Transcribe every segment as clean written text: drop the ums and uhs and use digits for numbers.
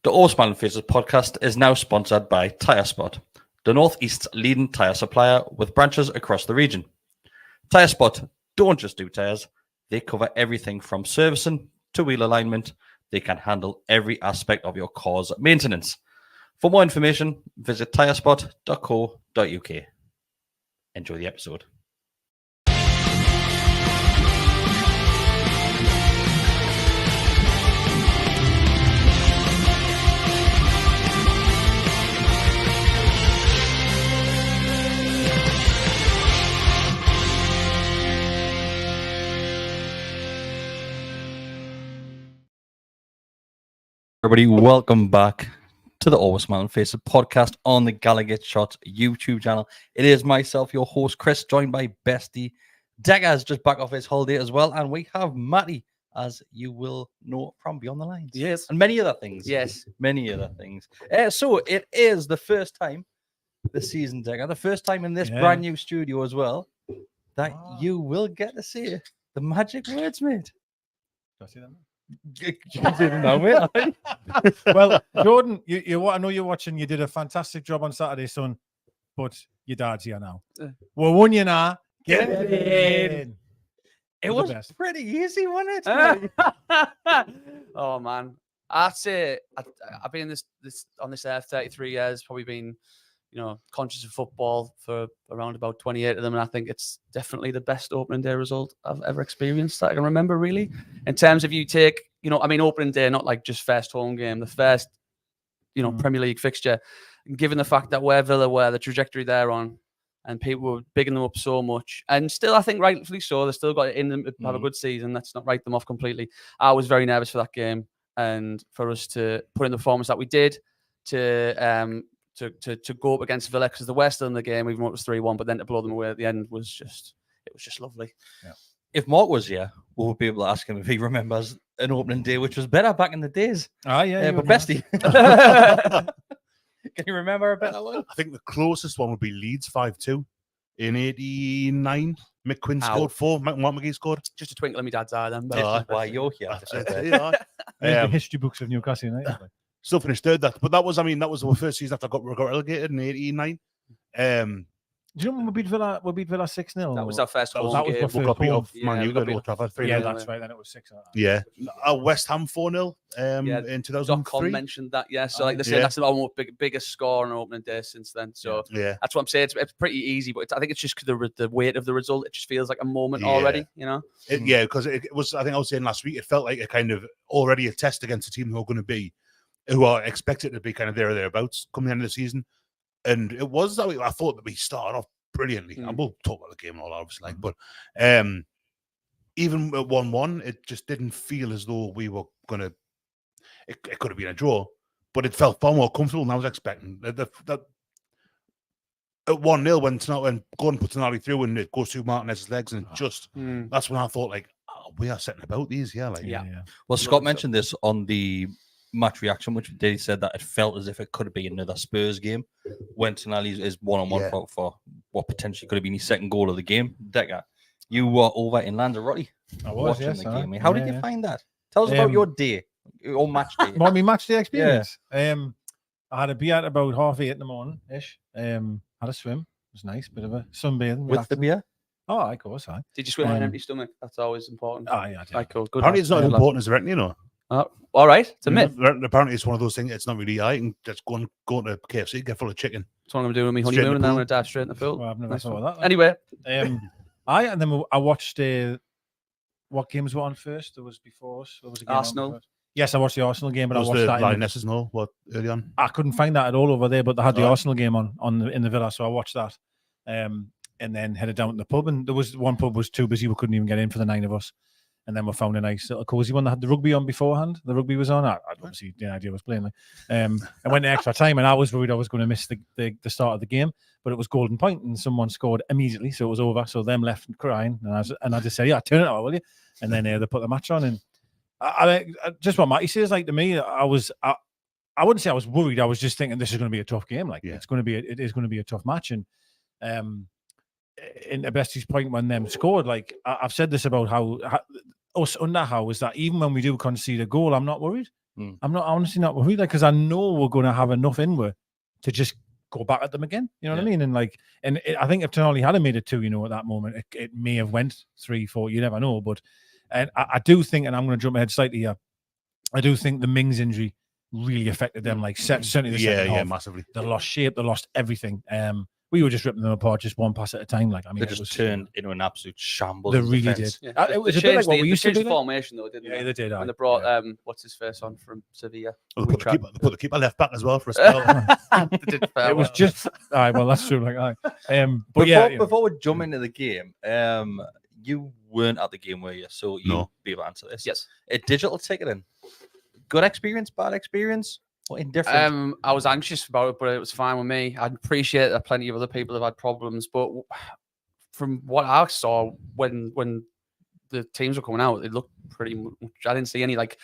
The All Smiling Faces podcast is now sponsored by Tyre Spot, the Northeast's leading tyre supplier with branches across the region. Tyre Spot don't just do tyres, they cover everything from servicing to wheel alignment. They can handle every aspect of your car's maintenance. For more information, visit tyrespot.co.uk. Enjoy the episode. Everybody, welcome back to the Always Smiling Faces podcast on the GallowgateShots YouTube channel. It is myself, your host, Chris, joined by Bestie. Dega's just back off his holiday as well, and we have Matty, as you will know from Beyond the Lines. Yes. And many other things. Yes. Many other things. So it is the first time this season, Dega, the first time in this brand new studio as well, that you will get to see the magic words, mate. Can I see them? Well, Jordan, I know you're watching. You did a fantastic job on Saturday, son. But your dad's here now. Well, won you now. Get in. It was pretty easy, wasn't it? Oh man, I'd say I've been in this on this earth 33 years. Probably been, conscious of football for around about 28 of them, and I think it's definitely the best opening day result I've ever experienced that I can remember. Really, in terms of you take, opening day, not like just first home game, the first, Premier League fixture. And given the fact that where Villa were, the trajectory they're on, and people were bigging them up so much, and still, I think rightfully so, they still got it in them to have a good season. Let's not write them off completely. I was very nervous for that game, and for us to put in the performance that we did, to go up against Villa, because they were still in the game, even though it was 3-1, but then to blow them away at the end was just lovely. Yeah. If Mark was here, we would be able to ask him if he remembers an opening day which was better back in the days. Ah, yeah. But Bestie, can you remember a better one? I think the closest one would be Leeds 5-2 in '89. Mick Quinn scored 4. Mark McGee scored. Just a twinkle in my dad's eye then. This is why you're here. The history books of Newcastle United. Still finished third, but that was our first season after I got relegated in '89. Do you remember we beat Villa 6-0? That was our first home that was game. my We got beat off Yeah, Man we U, got got beat Old Trafford 3-0. Yeah, that's right. Then it was 6. Yeah. West Ham 4-0 in 2003. Con mentioned that, So like they say, that's the biggest score on opening day since then. So that's what I'm saying. It's pretty easy, but I think it's just the weight of the result. It just feels like a moment already, Because it was. I think I was saying last week. It felt like a kind of already a test against a team who are expected to be kind of there or thereabouts coming into the season, and it was that way. I thought that we started off brilliantly. And we'll talk about the game and all, obviously. But even at 1-1, it just didn't feel as though we were going to... It could have been a draw, but it felt far more comfortable than I was expecting. That at 1-0, when Gordon puts Tonali through and it goes through Martinez's legs, and that's when I thought, we are setting about these, Well, Scott mentioned this on the match reaction, which he said that it felt as if it could be another Spurs game when Tonali is one-on-one for what potentially could have been his second goal of the game. Decker, you were over in Lanzarote watching the game. How did you find that? Tell us about your day, your match day. My match day experience. I had a beer at about 8:30 in the morning ish. Had a swim. It was nice, bit of a sunbathing. With the beer? Oh, of course. Did you swim on an empty stomach? That's always important. Oh, yeah. Cool. Good. Apparently, it's not as important as I reckon, all right, it's a myth. Apparently, it's one of those things. It's not really. I can just go to KFC, get full of chicken. That's what I'm doing with me honeymoon, and then I'm going to dive straight in the pool. Well, I've never thought of that. Anyway, and then I watched what games were on first. There was before us. There was a game Arsenal. Yes, I watched the Arsenal game, but I watched that. Lionesses, early on. I couldn't find that at all over there, but they had the Arsenal game in the Villa, so I watched that. And then headed down to the pub, and there was one pub was too busy. We couldn't even get in for the 9 of us. And then we found a nice little cozy one that had the rugby on beforehand. The rugby was on. I obviously the idea was playing. I went to extra time, and I was worried I was going to miss the start of the game. But it was golden point, and someone scored immediately, so it was over. So them left crying, and I just said, "Yeah, turn it on, will you?" And then they put the match on, and I just what Matty says, like to me, I wouldn't say I was worried. I was just thinking this is going to be a tough game. It is going to be a tough match, and in the Bestie's point when them scored, I've said this about how us under how is that even when we do concede a goal, I'm not worried I'm not honestly not worried, because I know we're going to have enough in with to just go back at them again. You know what I mean? And I think if Tonali had made it 2, at that moment, it may have went 3, 4. You never know. But I do think, and I'm going to jump ahead slightly here, I do think the Mings injury really affected them. Like certainly the second half, massively. They lost shape, they lost everything. We were just ripping them apart, just one pass at a time. Like, I mean, they just turned into an absolute shambles. They really defense. did. Yeah. It was a bit like what we used to do. The formation though, didn't they? Yeah, they did. When they brought what's his face on from Sevilla. Well, they put the keeper left back as well for a spell. It was just. Well, that's true. Like, but before we jump into the game, you weren't at the game, were you? So you'll be able to answer this. Yes. A digital ticketing. Good experience, bad experience, or indifferent? I was anxious about it, but it was fine with me. I appreciate that plenty of other people have had problems, but from what I saw when the teams were coming out, it looked pretty much. I didn't see any like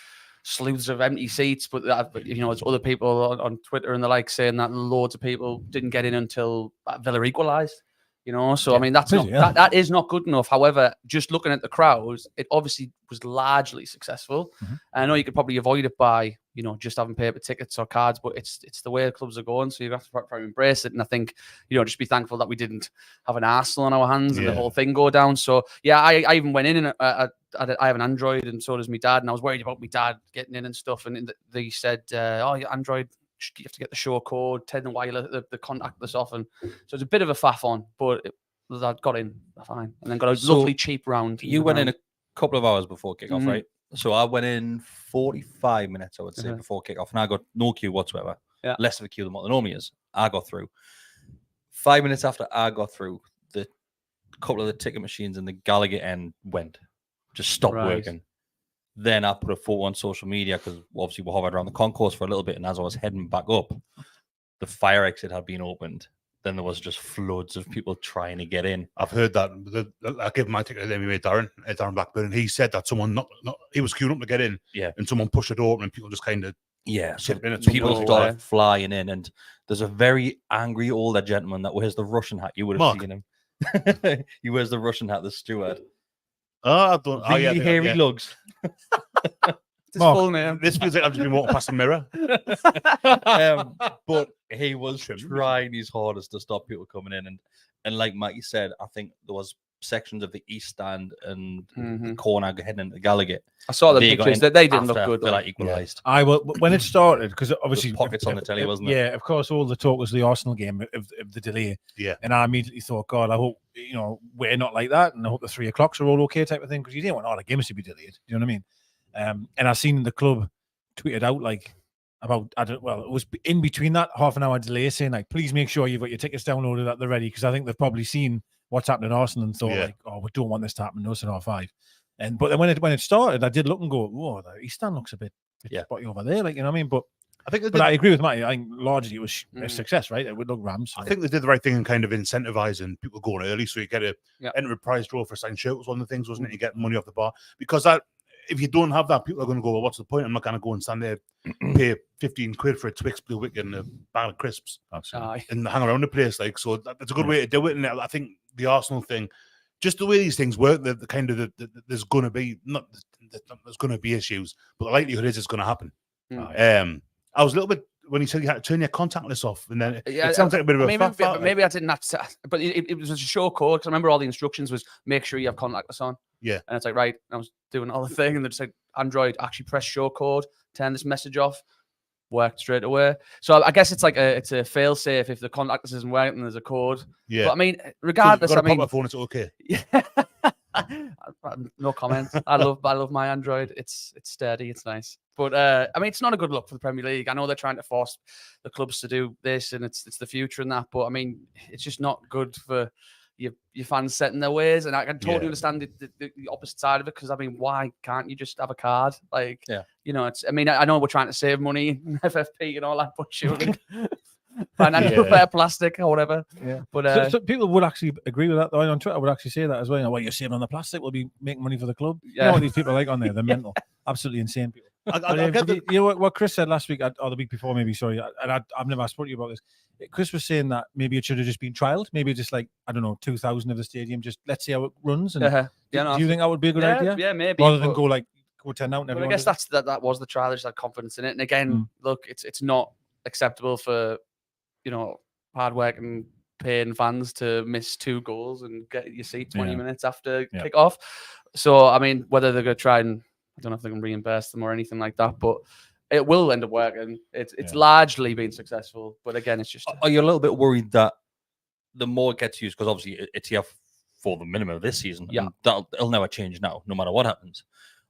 sleuths of empty seats, but it's other people on Twitter and the like saying that loads of people didn't get in until Villa equalised. So I mean that's that is not good enough. However, just looking at the crowds, it obviously was largely successful. Mm-hmm. I know you could probably avoid it by just having paper tickets or cards, but it's the way the clubs are going, so you have to probably embrace it. And I think just be thankful that we didn't have an Arsenal on our hands and the whole thing go down. So yeah, I even went in and I have an Android, and so does my dad, and I was worried about my dad getting in and stuff. And they said, "Oh, your Android, you have to get the show code, turn the contactless off," and so it's a bit of a faff on, but I got in fine, and then got a lovely cheap round. You went in a couple of hours before kickoff, right? So I went in 45 minutes, I would say, before kickoff, and I got no queue whatsoever. Yeah. Less of a queue than what the normally is. I got through. 5 minutes after I got through, the couple of the ticket machines in the Gallowgate end just stopped working. Then I put a photo on social media because obviously we hovered around the concourse for a little bit, and as I was heading back up, the fire exit had been opened. Then there was just floods of people trying to get in. I've heard that. I gave my ticket to the MMA Darren Blackburn, and he said that someone he was queuing up to get in, and someone pushed it open, and people just kind of so people started flying in, and there's a very angry older gentleman that wears the Russian hat. You would have seen him. He wears the Russian hat, the steward. I don't. Really hairy lugs. Full name. This feels like I've just been walking past a mirror. But he was trying his hardest to stop people coming in, and like Matty said, I think there was sections of the east stand and the corner heading into the Gallowgate. I saw the pictures that they didn't look good. They like equalised. When it started, because obviously pockets on the telly, wasn't it? Yeah, of course. All the talk was the Arsenal game of the delay. Yeah, and I immediately thought, God, I hope we're not like that, and I hope the 3 o'clocks are all okay, type of thing, because you didn't want all the games to be delayed. Do you know what I mean? And I seen the club tweeted out it was in between that half an hour delay, saying like, please make sure you've got your tickets downloaded at the ready, because I think they've probably seen what's happened in Arsenal and thought like, oh, we don't want this to happen. No, it's an R5. But then when it started, I did look and go, whoa, the East Stand looks a bit spotty over there, like, you know what I mean? But I agree with Matty. I think largely it was a success, right? It would look Rams. I think they did the right thing in kind of incentivizing people going early, so you get a enter a prize draw for a signed shirt was one of the things, wasn't it? You get money off the bar, because if you don't have that, people are going to go, well, what's the point? I'm not going to go and stand there, pay 15 quid for a Twix Blue Wicket and a bag of crisps and hang around the place. Like, so that's a good way to do it. And I think the Arsenal thing, just the way these things work, there's going to be there's going to be issues, but the likelihood is it's going to happen. I was a little bit when he said you had to turn your contactless off, and then it sounds like a bit of a maybe I didn't have to, but it was a show code, because I remember all the instructions was make sure you have contactless on. Yeah, and it's like, right, I was doing all the thing, and they just like, Android, actually press show code, turn this message off, worked straight away. So I guess it's like it's a fail safe if the contactless isn't working, there's a code. Yeah, but I mean, regardless, so I mean, phone, it's okay. Yeah. No comments. I love my Android. It's sturdy. It's nice. But I mean, it's not a good look for the Premier League. I know they're trying to force the clubs to do this, and it's the future and that. But I mean, it's just not good for your fans setting their ways. And I can totally understand the opposite side of it, because I mean, why can't you just have a card? Like, it's. I mean, I know we're trying to save money in FFP and all that, but surely financial fair plastic or whatever. Yeah, but so people would actually agree with that. Though, on Twitter would actually say that as well. Well, you're saving on the plastic, we'll be making money for the club. Yeah, you know what these people are like on there? They're mental, absolutely insane people. You know what Chris said last week or the week before, maybe. Sorry, and I've never spoken to you about this. Chris was saying that maybe it should have just been trialed. Maybe just like, I don't know, 2,000 of the stadium. Just let's see how it runs. And do you think that would be a good idea? Yeah, maybe. Rather than go go 10 out. And But I everyone guess does it. that was the trial. They just had confidence in it. And again, look, it's not acceptable for hard working paying fans to miss 2 goals and get your seat 20 minutes after kick off. So I mean, whether they're going to try and I don't know if they can reimburse them or anything like that, but it will end up working. It's largely been successful, but again, it's just. Are you a little bit worried that the more it gets used, because obviously it's here for the minimum of this season, and it'll never change now, no matter what happens.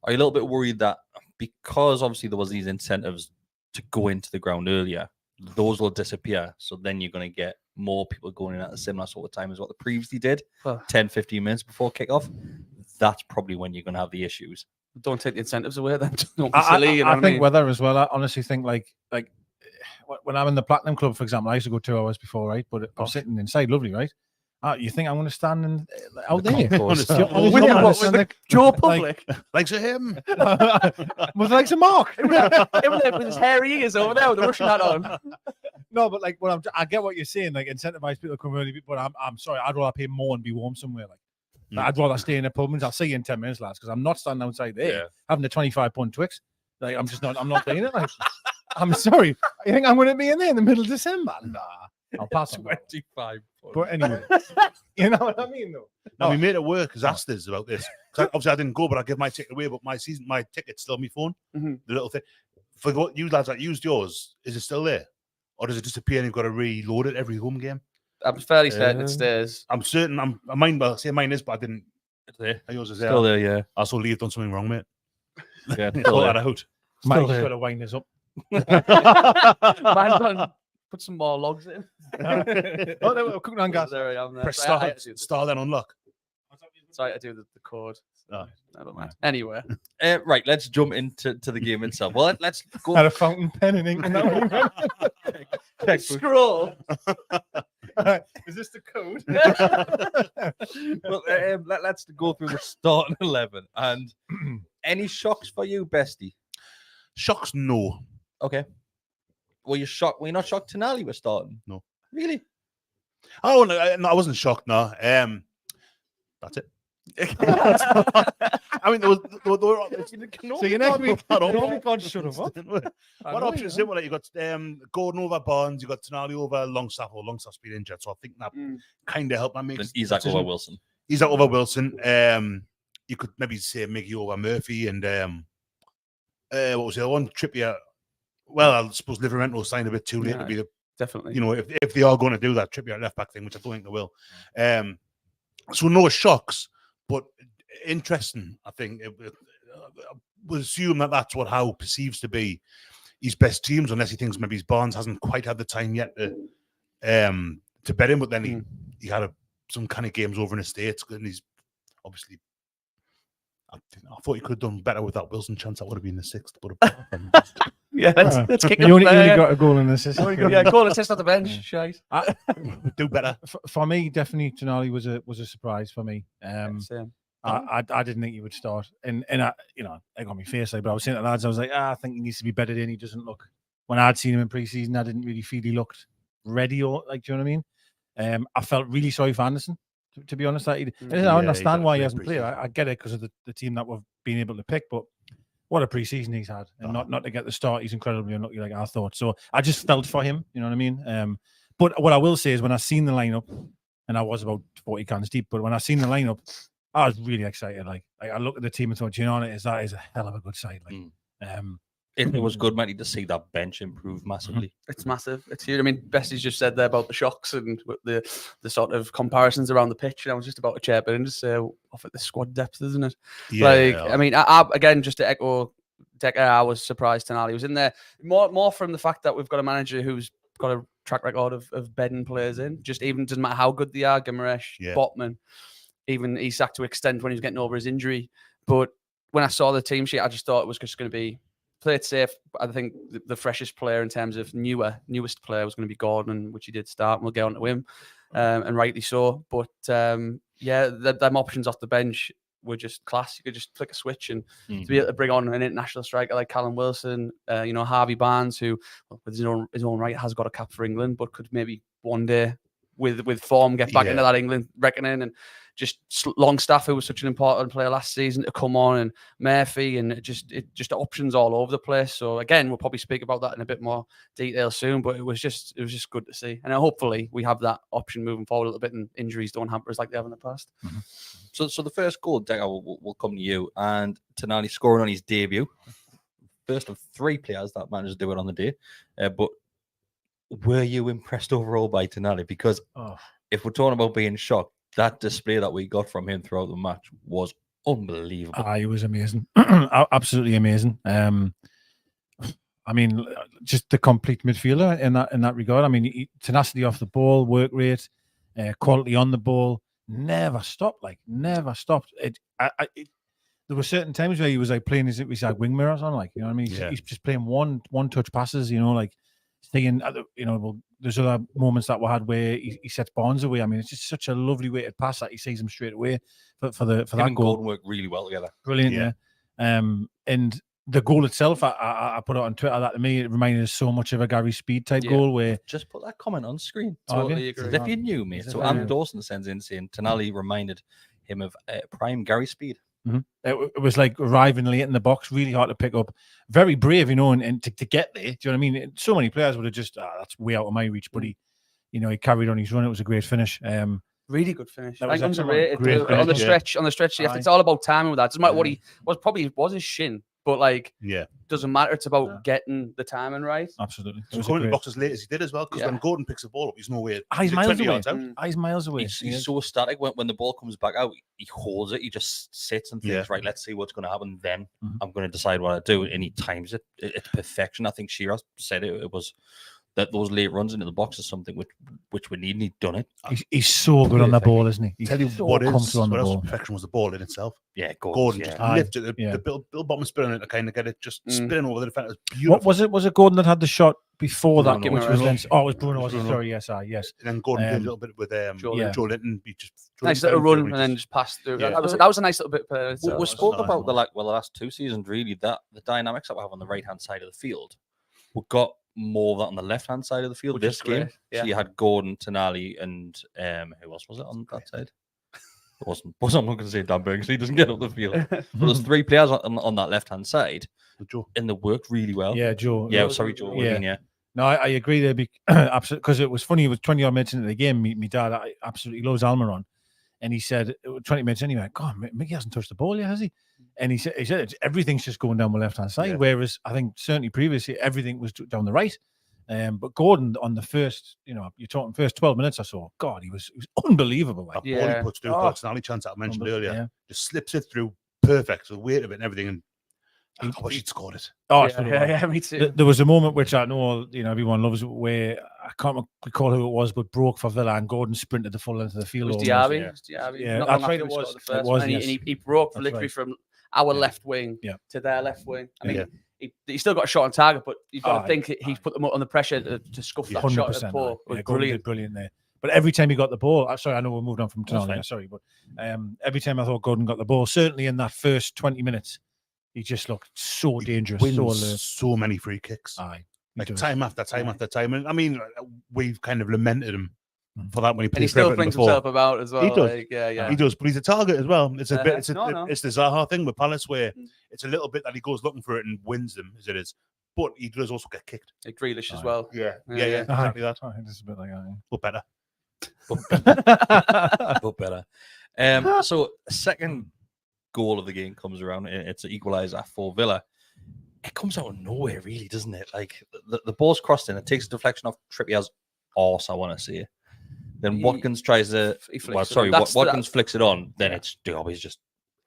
Are you a little bit worried that because obviously there was these incentives to go into the ground earlier, those will disappear? So then you're going to get more people going in at a similar sort of time as what they previously did, 10, 15 minutes before kickoff. That's probably when you're going to have the issues. Don't take the incentives away then. Don't be silly. I think weather as well. I honestly think like when I'm in the Platinum Club, for example, I used to go 2 hours before, right? But I'm sitting inside, lovely, right? You think I'm going to stand out there? With the Joe Public? Likes of him. Was likes of Mark. With his hairy ears over there with the Russian hat on. No, but like I get what you're saying, like incentivize people to come early, but I'm sorry, I'd rather pay more and be warm somewhere. Like I'd rather stay in a pub and I'll see you in 10 minutes, lads, because I'm not standing outside there having a 25-pound Twix. Like I'm not doing it. Like I'm sorry. You think I'm going to be in there in the middle of December? Nah, I'll pass on 25. But anyway, you know what I mean, though. Now we made it work because asked us about this. Obviously, I didn't go, but I give my ticket away. But my ticket's still on my phone. The little thing for what you lads that used yours, is it still there, or does it disappear and you've got to reload it every home game? I'm fairly certain it stays. I'm certain. Mine is, but I didn't. It's there. Yours is there. Still there, yeah. I also Lee done something wrong, mate. Yeah, pull that out. Mike's got to wind this up. Mine's on. Put some more logs in. Oh, they were cooking on gas. There I am. Press star, then unlock. Sorry, I do the code. Oh. Never mind. Anyway, right, let's jump into the game itself. Well, let's go. Had a fountain pen and ink. Scroll. Is this the code? Well, let's go through the starting 11. And any shocks for you, Bestie? Shocks, no. Okay. Were you shocked? Were you not shocked Tonali was starting? No. Really? Oh, no, I wasn't shocked, no. That's it. I mean, there were so you next week, can't shut him up. What options were like? You got Gordon over Barnes, you got Tonali over Longstaff, or Longstaff's been injured, so I think that kind of helped. That makes Isaac over Wilson. Isaac over Wilson. You could maybe say Miggy over Murphy, and what was the other one? Trippier. Well, I suppose Livermore signed a bit too late to be the definitely. You know, if they are going to do that Trippier left back thing, which I don't think they will. So no shocks. But interesting, I think. We'll assume that that's what Howe perceives to be his best teams, unless he thinks maybe his Barnes hasn't quite had the time yet to bet him. But then he had some kind of games over in the States, and he's obviously. I thought he could have done better with that Wilson chance. That would have been the 6th. But yeah, let's kick it. You only got a goal in the assist. Yeah, goal assist on the bench. Shite. Do better. For me, definitely Tonali was a surprise for me. Same. I didn't think he would start, and I, I got my face like, but I was saying to the lads, I was like, I think he needs to be bedded in. He doesn't look. When I'd seen him in pre-season, I didn't really feel he looked ready, or like, do you know what I mean? I felt really sorry for Anderson. To be honest, I understand why he hasn't played. I get it because of the team that we've been able to pick, but what a pre-season he's had, and not to get the start, he's incredibly unlucky, like I thought. So I just felt for him, you know what I mean? But what I will say is, when I seen the lineup, and I was about 40 cans deep, but when I seen the lineup, I was really excited. Like I looked at the team and thought, you know, that is a hell of a good side. Like, it was good, Matty, to see that bench improve massively. It's massive. It's huge. I mean, Bestie's just said there about the shocks and the sort of comparisons around the pitch. And I was just about to chirp it and just say, off at the squad depth, isn't it? Yeah. I mean, I again, just to echo Decker, I was surprised Tonali was in there. More from the fact that we've got a manager who's got a track record of bedding players in. Just even doesn't matter how good they are, Guimaraes, Botman, even Isak to extend when he was getting over his injury. But when I saw the team sheet, I just thought it was just going to be play it safe. I think the freshest player in terms of newest player was going to be Gordon, which he did start, and we'll get on to him, and rightly so. But them options off the bench were just class. You could just flick a switch and to be able to bring on an international striker like Callum Wilson, Harvey Barnes, who with his own right has got a cap for England, but could maybe one day with form, get back into that England reckoning, and just Longstaff, who was such an important player last season, to come on, and Murphy, and it just options all over the place. So again, we'll probably speak about that in a bit more detail soon, but it was just good to see, and hopefully we have that option moving forward a little bit, and injuries don't hamper us like they have in the past. So the first goal, Decker, will come to you, and Tonali scoring on his debut. First of 3 players that managed to do it on the day. But were you impressed overall by Tonali? Because if we're talking about being shocked, that display that we got from him throughout the match was unbelievable. He was amazing. Absolutely amazing. I mean, just the complete midfielder in that regard. I mean, tenacity off the ball, work rate, quality on the ball, never stopped. Never stopped. There were certain times where he was like playing his like wing mirrors on, like, you know what I mean? He's just playing one touch passes, you know, like staying at the, you know, well, there's other moments that we had where he sets Barnes away. I mean, it's just such a lovely weighted pass that he sees him straight away for that goal. Gordon worked really well together. Brilliant, yeah. And the goal itself, I put it on Twitter, that to me it reminded us so much of a Gary Speed type goal. Where just put that comment on screen. Totally agree. As if you knew, mate. So Adam Dawson sends in saying Tonali reminded him of prime Gary Speed. It was like arriving late in the box, really hard to pick up. Very brave, you know, and to get there. Do you know what I mean? So many players would have just, that's way out of my reach. But he carried on his run. It was a great finish. Really good finish. That was underrated. Great on the stretch. It's all about timing with that. It doesn't matter what he was. Probably was his shin, but doesn't matter. It's about getting the timing right. Absolutely. So going to the box as late as he did as well, because when Gordon picks the ball up, he's nowhere. He's miles away. He's miles away. He's so static. When the ball comes back out, he holds it. He just sits and thinks, right, let's see what's going to happen. Then I'm going to decide what I do. And he times it. It's perfection. I think Shearer said it was that those late runs into the box is something which we need, and he'd done it. He's so good on the ball, isn't he? Tell you so what else ball. perfection was the ball in itself. Yeah, Gordon just lifted the Bill bottom spinning it to kind of get it just spinning over the defender. It was beautiful. What was it Gordon that had the shot before that? Bruno. Which was then, it was Bruno. Was it? Sorry, yes. And then Gordon did a little bit with Joe Linton. Nice little run and then just passed through. Yeah. That was a nice little bit. We spoke about the last 2 seasons, really, that the dynamics that we have on the right hand side of the field. We got more of that on the left hand side of the field. This game, so you had Gordon, Tonali, and who else was it on that side? It wasn't. I'm not going to say Dan Burns. He doesn't get up the field. But there's 3 players on that left hand side, and they worked really well. Yeah, Joe. Yeah, sorry, Joe. Yeah. No, I agree there. Absolutely, because it was funny. It was 20 odd minutes into the game. My dad absolutely loves Almiron, and he said 20 minutes anyway. God, Mickey hasn't touched the ball yet, has he? And he said everything's just going down the left hand side. Whereas I think certainly previously everything was down the right. But Gordon on the first, you're talking first 12 minutes or so. God, he was unbelievable. That ball he puts through Tonali chance that I mentioned earlier, just slips it through perfect. The weight of it and everything, and I wish he'd scored it. Yeah, me too. There was a moment which I know everyone loves, where I can't recall who it was, but broke for Villa and Gordon sprinted the full length of the field. It was Diaby. Yeah, that's right. It was. And he broke literally from our left wing to their left wing. I mean, he still got a shot on target, but you've got to think he's put them on the pressure to scuff that shot at the pole. Brilliant there. But every time he got the ball, sorry, I know we moved on from Tonali. Sorry, but every time I thought Gordon got the ball, certainly in that first 20 minutes, he just looked so dangerous. So many free kicks. Time after time after time. And I mean, we've kind of lamented him for that when he plays. And he still brings himself about as well. He does. He does, but he's a target as well. It's it's the Zaha thing with Palace, where it's a little bit that he goes looking for it and wins them as it is. But he does also get kicked. Like Grealish as well. Yeah. Exactly that. I think it's a bit like that. But better. But better. So second goal of the game comes around. It's an equaliser for Villa. It comes out of nowhere, really, doesn't it? Like the ball's crossed in. It takes a deflection off Trippier's arse, I want to say. Then Watkins tries to. Watkins flicks it on. Then it's Diaby's just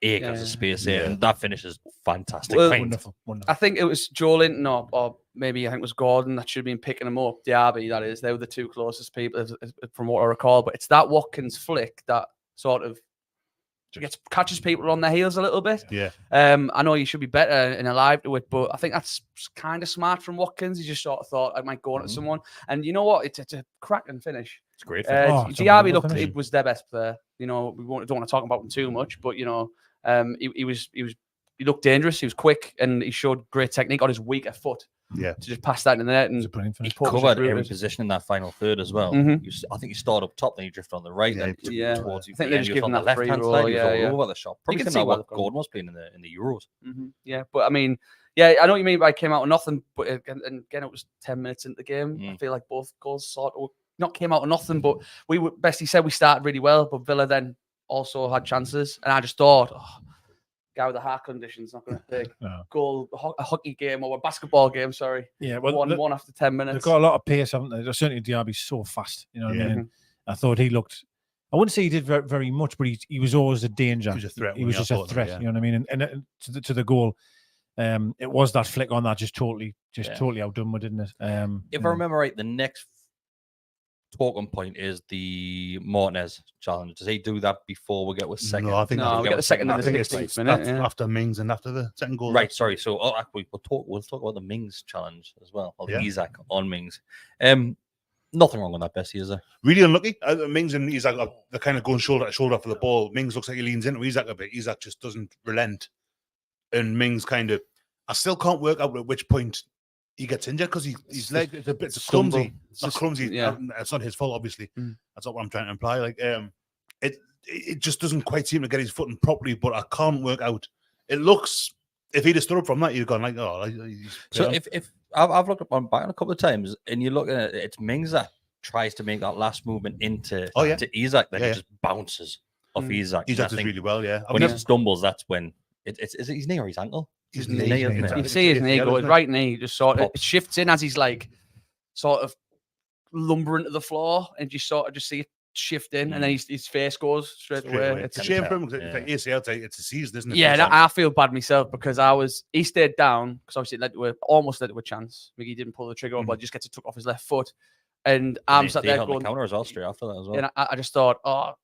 acres of space here, and that finish is fantastic. Wonderful. I think it was Joe Linton or maybe I think it was Gordon that should have been picking him up. Diaby, that is. They were the 2 closest people, from what I recall. But it's that Watkins flick that sort of catches people on their heels a little bit. Yeah. I know you should be better and alive to it, but I think that's kind of smart from Watkins. He just sort of thought I might go on at someone, and you know what? It's a cracking finish. It's great. Diaby looked, it was their best player. We don't want to talk about him too much, but he looked dangerous. He was quick, and he showed great technique on his weaker foot. Yeah. to just pass that in the net. It was And a brilliant he finish. put Covered through every it. position in that final third as well. Mhm. I think you start up top, then you drift on the right, then Yeah. towards I you. think they're just he was giving on the that free left-hand roll, side. He was yeah, all yeah. over the shop. Probably can can see know why what they've gone. Gordon was playing in the Euros. Yeah, but I mean, yeah, I know what you mean by came out of nothing, but again, it was 10 minutes into the game. I feel like both goals sort of not came out of nothing, but Bestie said we started really well, but Villa then also had chances, and I just thought, guy with the heart condition's not going to take goal a hockey game or a basketball game. Sorry, Yeah, well, 1-1 after 10 they've minutes. got a lot of pace, haven't they? Certainly, Diaby's so fast. You know what I mean? And I thought he looked. I wouldn't say he did very, very much, but he was always a danger. He was a threat. He was just a threat. You know what I mean? And to the goal, it was that flick on that just totally outdone with, didn't it? If I remember right, the next talking point is the Martinez challenge. Does he do that before we get with second? No, I think we get the second in the 16th minute. That's after Mings and after the second goal. Right, sorry. So we'll talk about the Mings challenge as well. Or Isak on Mings. Nothing wrong with that, Bessie, is there? Really unlucky. Mings and Isak they're kind of going shoulder to shoulder for the ball. Mings looks like he leans into Isak a bit. Isak just doesn't relent. And Mings kind of, I still can't work out at which point he gets injured because his leg is a bit clumsy. It's not clumsy. Yeah. It's not his fault, obviously. That's not what I'm trying to imply. Like, it just doesn't quite seem to get his footing properly, but I can't work out. It looks, if he'd have stood up from that, you'd have gone like, oh. So if I've looked up on back a couple of times, and you're looking at it, it's Mings that tries to make that last movement into to Isak, then he just bounces off Isak. Isak does really well, yeah. When he stumbles, that's when is it his knee or his ankle? His knee, isn't it? You can see his knee go, his right knee just sort of shifts in as he's like sort of lumbering to the floor, and you sort of just see it shift in, and then his face goes straight away. It's a shame for him because it's like ACL, it's a season, isn't it? Yeah, I feel bad myself because he stayed down because obviously it almost led to a chance. He didn't pull the trigger, but just gets it took off his left foot. And I'm sat there going, counter as well straight after that as well. And I just thought,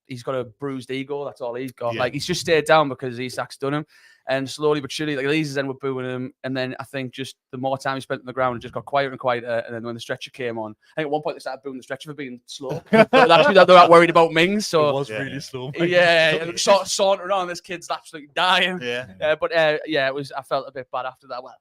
he's got a bruised ego. That's all he's got. Like he's just stayed down because Isak's done him. And slowly but surely, like Leeds then were booing him. And then I think just the more time he spent on the ground, it just got quieter and quieter. And then when the stretcher came on, I think at one point they started booing the stretcher for being slow. But actually, they're not worried about Mings. So it was really slow. Yeah, sort of sauntering on. This kid's absolutely dying. Yeah. But it was. I felt a bit bad after that. Well,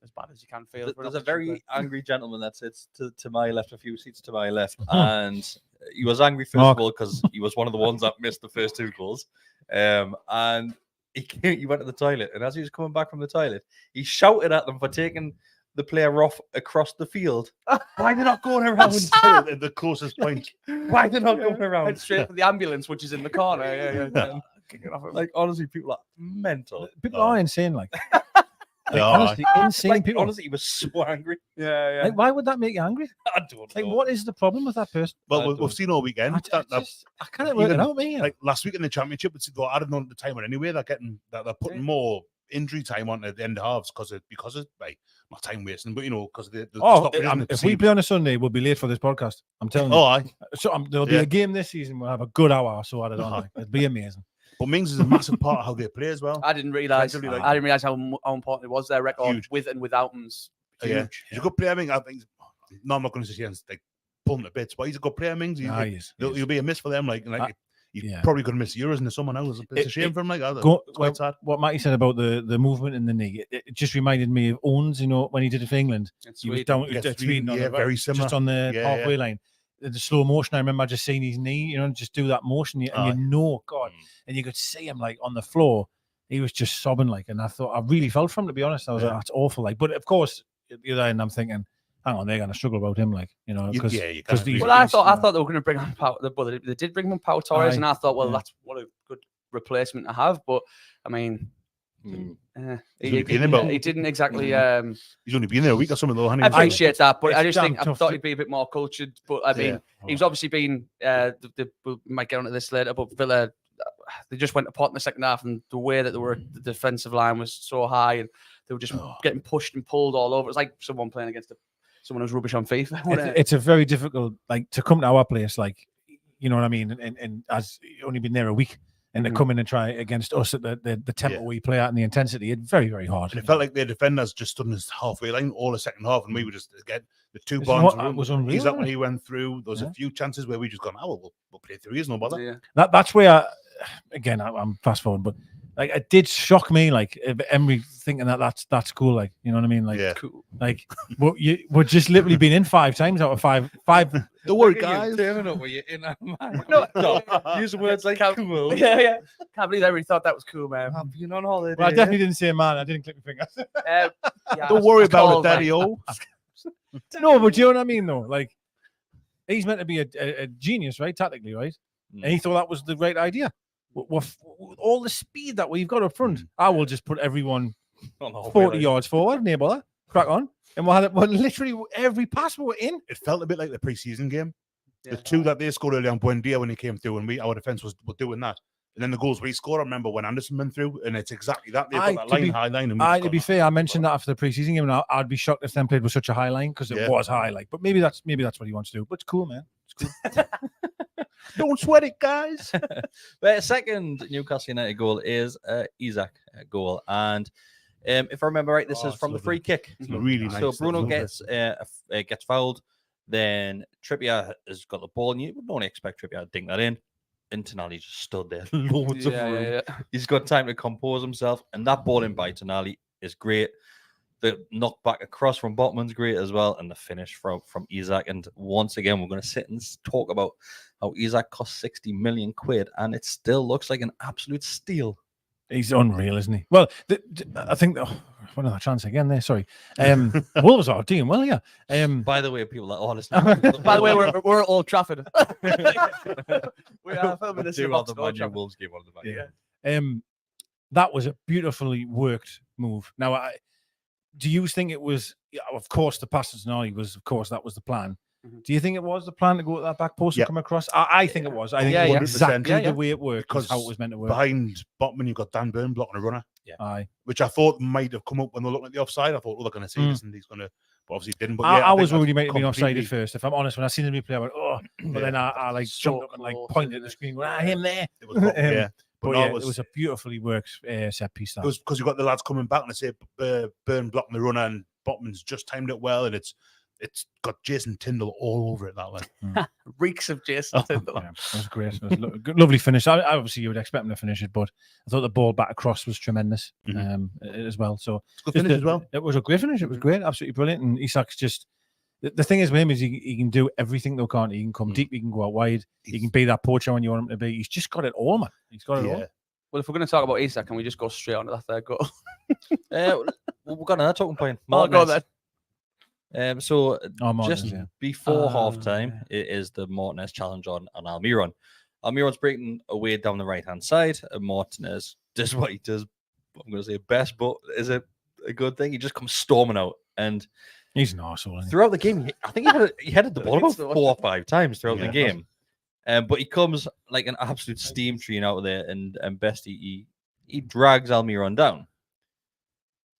as bad as you can feel. There's a very angry gentleman that sits to my left, a few seats to my left, and he was angry first of all because he was one of the ones that missed the first two goals, and he went to the toilet, and as he was coming back from the toilet, he shouted at them for taking the player off across the field. Why they're not going around at the closest point? Why they're not going around? Went straight for the ambulance, which is in the corner. Yeah. Like honestly, people are mental. People are insane. Like. Honestly, insane people. Honestly, he was so angry. Yeah. Like, why would that make you angry? I don't know. Like, what is the problem with that person? Well, we've seen all weekend. I can't work it out, me. Like last week in the championship, I don't know at the time, but anyway, they're putting more injury time on at the end of halves because of not time wasting, but because of the if we play on a Sunday, we'll be late for this podcast. I'm telling you. So there'll be a game this season. We'll have a good hour or so added on. It'll be amazing. But Mings is a massive part of how they play as well. I didn't realise how important it was. Their record with and without him's huge. Yeah. He's a good player. I mean, I think. No, I'm not going to say he's like pulling to bits, but he's a good player. Mings. He'll be a miss for them. You're probably going to miss Euros into someone else. It's a shame for him. It's quite sad. What Matty said about the movement in the knee, it just reminded me of Owens. When he did it for England, he was down at Sweden, very similar, just on the halfway line. The slow motion, I remember just seeing his knee, just do that motion, and God, and you could see him like on the floor. He was just sobbing, like, and I really felt for him, to be honest. I was like, that's awful, like. But of course, at the other end, I'm thinking, hang on, they're going to struggle about him, like, because. Well, I thought they were going to bring on Pau. They did bring on Pau Torres, and I thought, well, that's what a good replacement to have. But I mean. He didn't exactly. He's only been there a week or something, though. I appreciate that, but I just think I thought he'd be a bit more cultured. But I mean, he's obviously been. We might get onto this later, but Villa, they just went apart in the second half, and the way that the defensive line was so high, and they were just getting pushed and pulled all over. It's like someone playing against someone who's rubbish on FIFA. It's a very difficult, like, to come to our place, like, you know what I mean, and as only been there a week. And to come in and try against us at the tempo we play at and the intensity, it's very, very hard. And it felt like their defenders just stood in this halfway line all the second half, and we were just the two bonds. Was unreal. He's up when he went through. There was a few chances where we just gone, we'll play through. He's no bother. That's where, again, I'm fast forward, but like it did shock me, like Emery thinking that's cool, like you know what I mean, like Yeah. Cool. like we're just literally been in 5 times out of five. Don't worry, guys. No, use words like cool. Yeah. Can't believe Emery thought that was cool, man. I've been on holiday. Well, I definitely didn't say man. I didn't click my fingers. Don't worry about it, Daddy-o. No, but you know what I mean, though. Like he's meant to be a genius, right? Tactically, right? And he thought that was the right idea. With all the speed that we've got up front, I will just put everyone 40 yards forward, near bother, crack on, and we'll have it. Well, literally every pass we were in. It felt a bit like the preseason game. The 2 that they scored early on Buendia when he came through, and our defense was doing that. And then the goals we scored, I remember when Anderson went through, and it's exactly that. They've got that high line. And To be fair, I mentioned that after the preseason game, and I'd be shocked if them played with such a high line because it was high. Like, but maybe that's what he wants to do. But it's cool, man. It's cool. Don't sweat it, guys. But second Newcastle United goal is Isaac goal, and if I remember right, this is from the free kick. It's really nice. So Bruno gets fouled, then Trippier has got the ball, and you would only expect Trippier to dink that in. And Tonali just stood there, loads of room. Yeah. He's got time to compose himself, and that ball in by Tonali is great. The knock back across from Botman's great as well, and the finish from Isaac. And once again, we're going to sit and talk about how Isaac cost 60 million quid, and it still looks like an absolute steal. He's unreal, isn't he? Well, I think another chance again there. Sorry, Wolves are doing well, yeah. By the way, people are honest. By the way, we're at Old Trafford. We are filming this in the Wolves game on the back. Yeah. That was a beautifully worked move. Now, do you think it was? Yeah, of course, the pass to Tonali was. Of course, that was the plan. Mm-hmm. Do you think it was the plan to go to that back post and come across? I think it was. I think it was 100%. exactly the way it worked, because how it was meant to work. Behind Botman, you've got Dan Burn blocking a runner. Yeah. Aye. Which I thought might have come up when they're looking at the offside. I thought, they're going to see this and he's going to, but obviously didn't. But I was think worried he might have been completely- offside at first. If I'm honest, when I seen him replay, I went, oh, but then I like jumped up and like pointed at the screen, going, him there. It was yeah. But no, yeah, it was a beautifully worked set piece. That. It was because you've got the lads coming back and they say Burn blocking the runner and Botman's just timed it well, and it's got Jason Tyndall all over it. That way, reeks of Jason Tyndall. Yeah, it was great. It was a lovely finish. Obviously, you would expect him to finish it, but I thought the ball back across was tremendous as well. So it's a good finish as well. It was a great finish. It was great, absolutely brilliant. And Isak's just the thing is with him is he can do everything though, can't he? He can come deep, he can go out wide, he can be that poacher when you want him to be. He's just got it all, man. He's got it all. Well, if we're going to talk about Isak, can we just go straight on to that third goal? We've got another talking point. I'll go then. So Martinez, just before half time, it is the Martinez challenge on Almiron. Almiron's breaking away down the right hand side, and Martinez does what he does. I'm going to say best, but is it a good thing? He just comes storming out, and he's an arsehole. Throughout the game, I think he headed the ball about 4 or 5 times throughout the game. But he comes like an absolute steam train out of there, and best he drags Almiron down.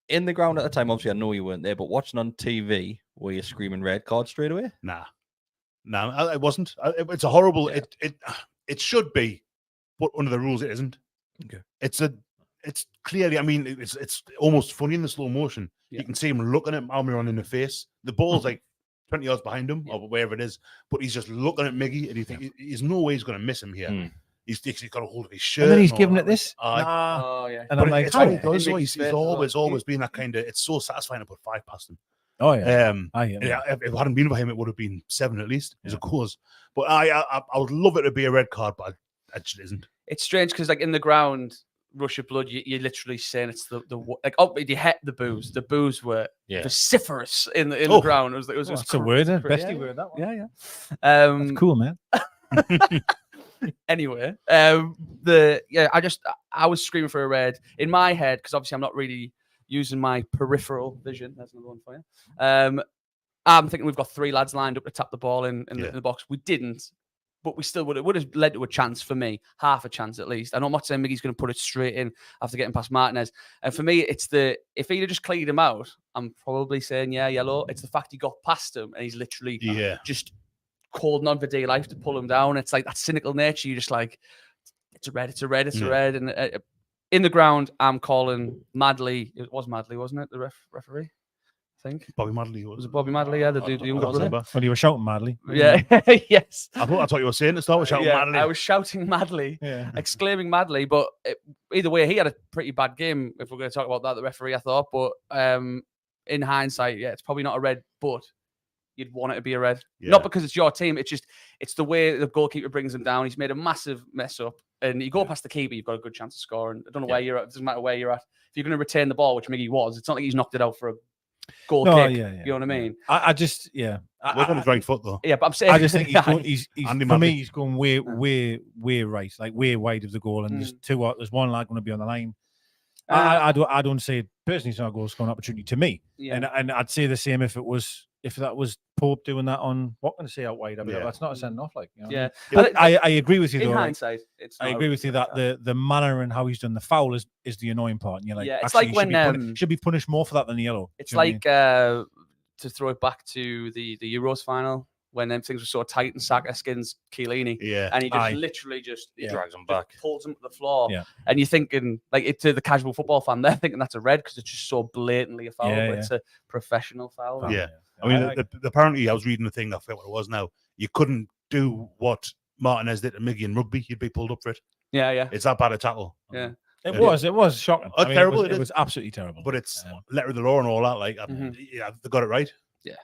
In the ground at the time, obviously I know you weren't there, but watching on TV, were you screaming red card straight away? Nah, it wasn't. It's a horrible. Yeah. It should be, but under the rules it isn't. Okay. It's clearly. I mean, it's almost funny in the slow motion. Yeah. You can see him looking at Almiron in the face. The ball's like 20 yards behind him or wherever it is, but he's just looking at Miggy, and you think there's no way he's going to miss him here. He's got a hold of his shirt, and then he's giving it this. Yeah. And I'm like, he's always been that kind of. It's so satisfying to put 5 past him. Oh yeah. If it hadn't been for him, it would have been 7 at least. As a cause, but I would love it to be a red card, but it just isn't. It's strange because like in the ground, rush of blood, you're literally saying it's the like you hit the boos. The boos were vociferous in the ground. It was that's a word, bestie word. That one. Yeah. That's cool, man. Anyway, I was screaming for a red in my head because obviously I'm not really using my peripheral vision. That's another one for you. I'm thinking we've got 3 lads lined up to tap the ball in the box. We didn't, but we still would have led to a chance for me, half a chance at least. I know I'm not saying Miggy's going to put it straight in after getting past Martinez. And for me, it's if he'd have just cleared him out, I'm probably saying yellow. It's the fact he got past him and he's literally just holding on for dear life to pull him down. It's like that cynical nature. You're just like, it's a red. And in the ground, I'm calling Madley. It was Madley, wasn't it? The referee. I think. Bobby Madley Was it Bobby Madley? Yeah, the younger I brother. remember. Well, you were shouting madly. Yeah, yes. I thought that's what you were saying to start with, shouting Yeah, Madley. I was shouting madly, Yeah. exclaiming madly. But either way, he had a pretty bad game. If we're going to talk about that, the referee, I thought. But in hindsight, yeah, it's probably not a red, but you'd want it to be a red. Yeah. Not because it's your team. It's the way the goalkeeper brings him down. He's made a massive mess up. And you go past the keeper, you've got a good chance of scoring. I don't know where you're at. It doesn't matter where you're at. If you're going to retain the ball, which Miggy was, it's not like he's knocked it out for a goal kick. You know what I mean? I just, We're on his right foot, though. Yeah, but I'm saying... I just think he's going, he's Andy for Madley. me, he's going way right, like way wide of the goal. And there's one lad going to be on the line. I don't say personally it's not a goal scoring opportunity to me. Yeah. And I'd say the same if that was Pope doing that on what can I say out wide. I mean, that's not a send off, like, you know. Yeah. But I agree with you in though. hindsight, I agree with you that the manner and how he's done the foul is the annoying part. And you're like, it's actually, like when should be punished more for that than the yellow. It's like to throw it back to the Euros final when them things were so tight and Saka skins Chiellini. Yeah. And he just literally drags him back, pulls him to the floor. Yeah. And you're thinking, like, to the casual football fan, they're thinking that's a red because it's just so blatantly a foul, but it's a professional foul. Yeah. I mean, apparently, I was reading the thing, I forget what it was now. You couldn't do what Martinez did to Miggy in rugby, you'd be pulled up for it. Yeah, yeah. It's that bad a tackle. Yeah. It was shocking. Oh, terrible. It was absolutely terrible. But it's letter of the law and all that. Like, yeah, they got it right. Yeah.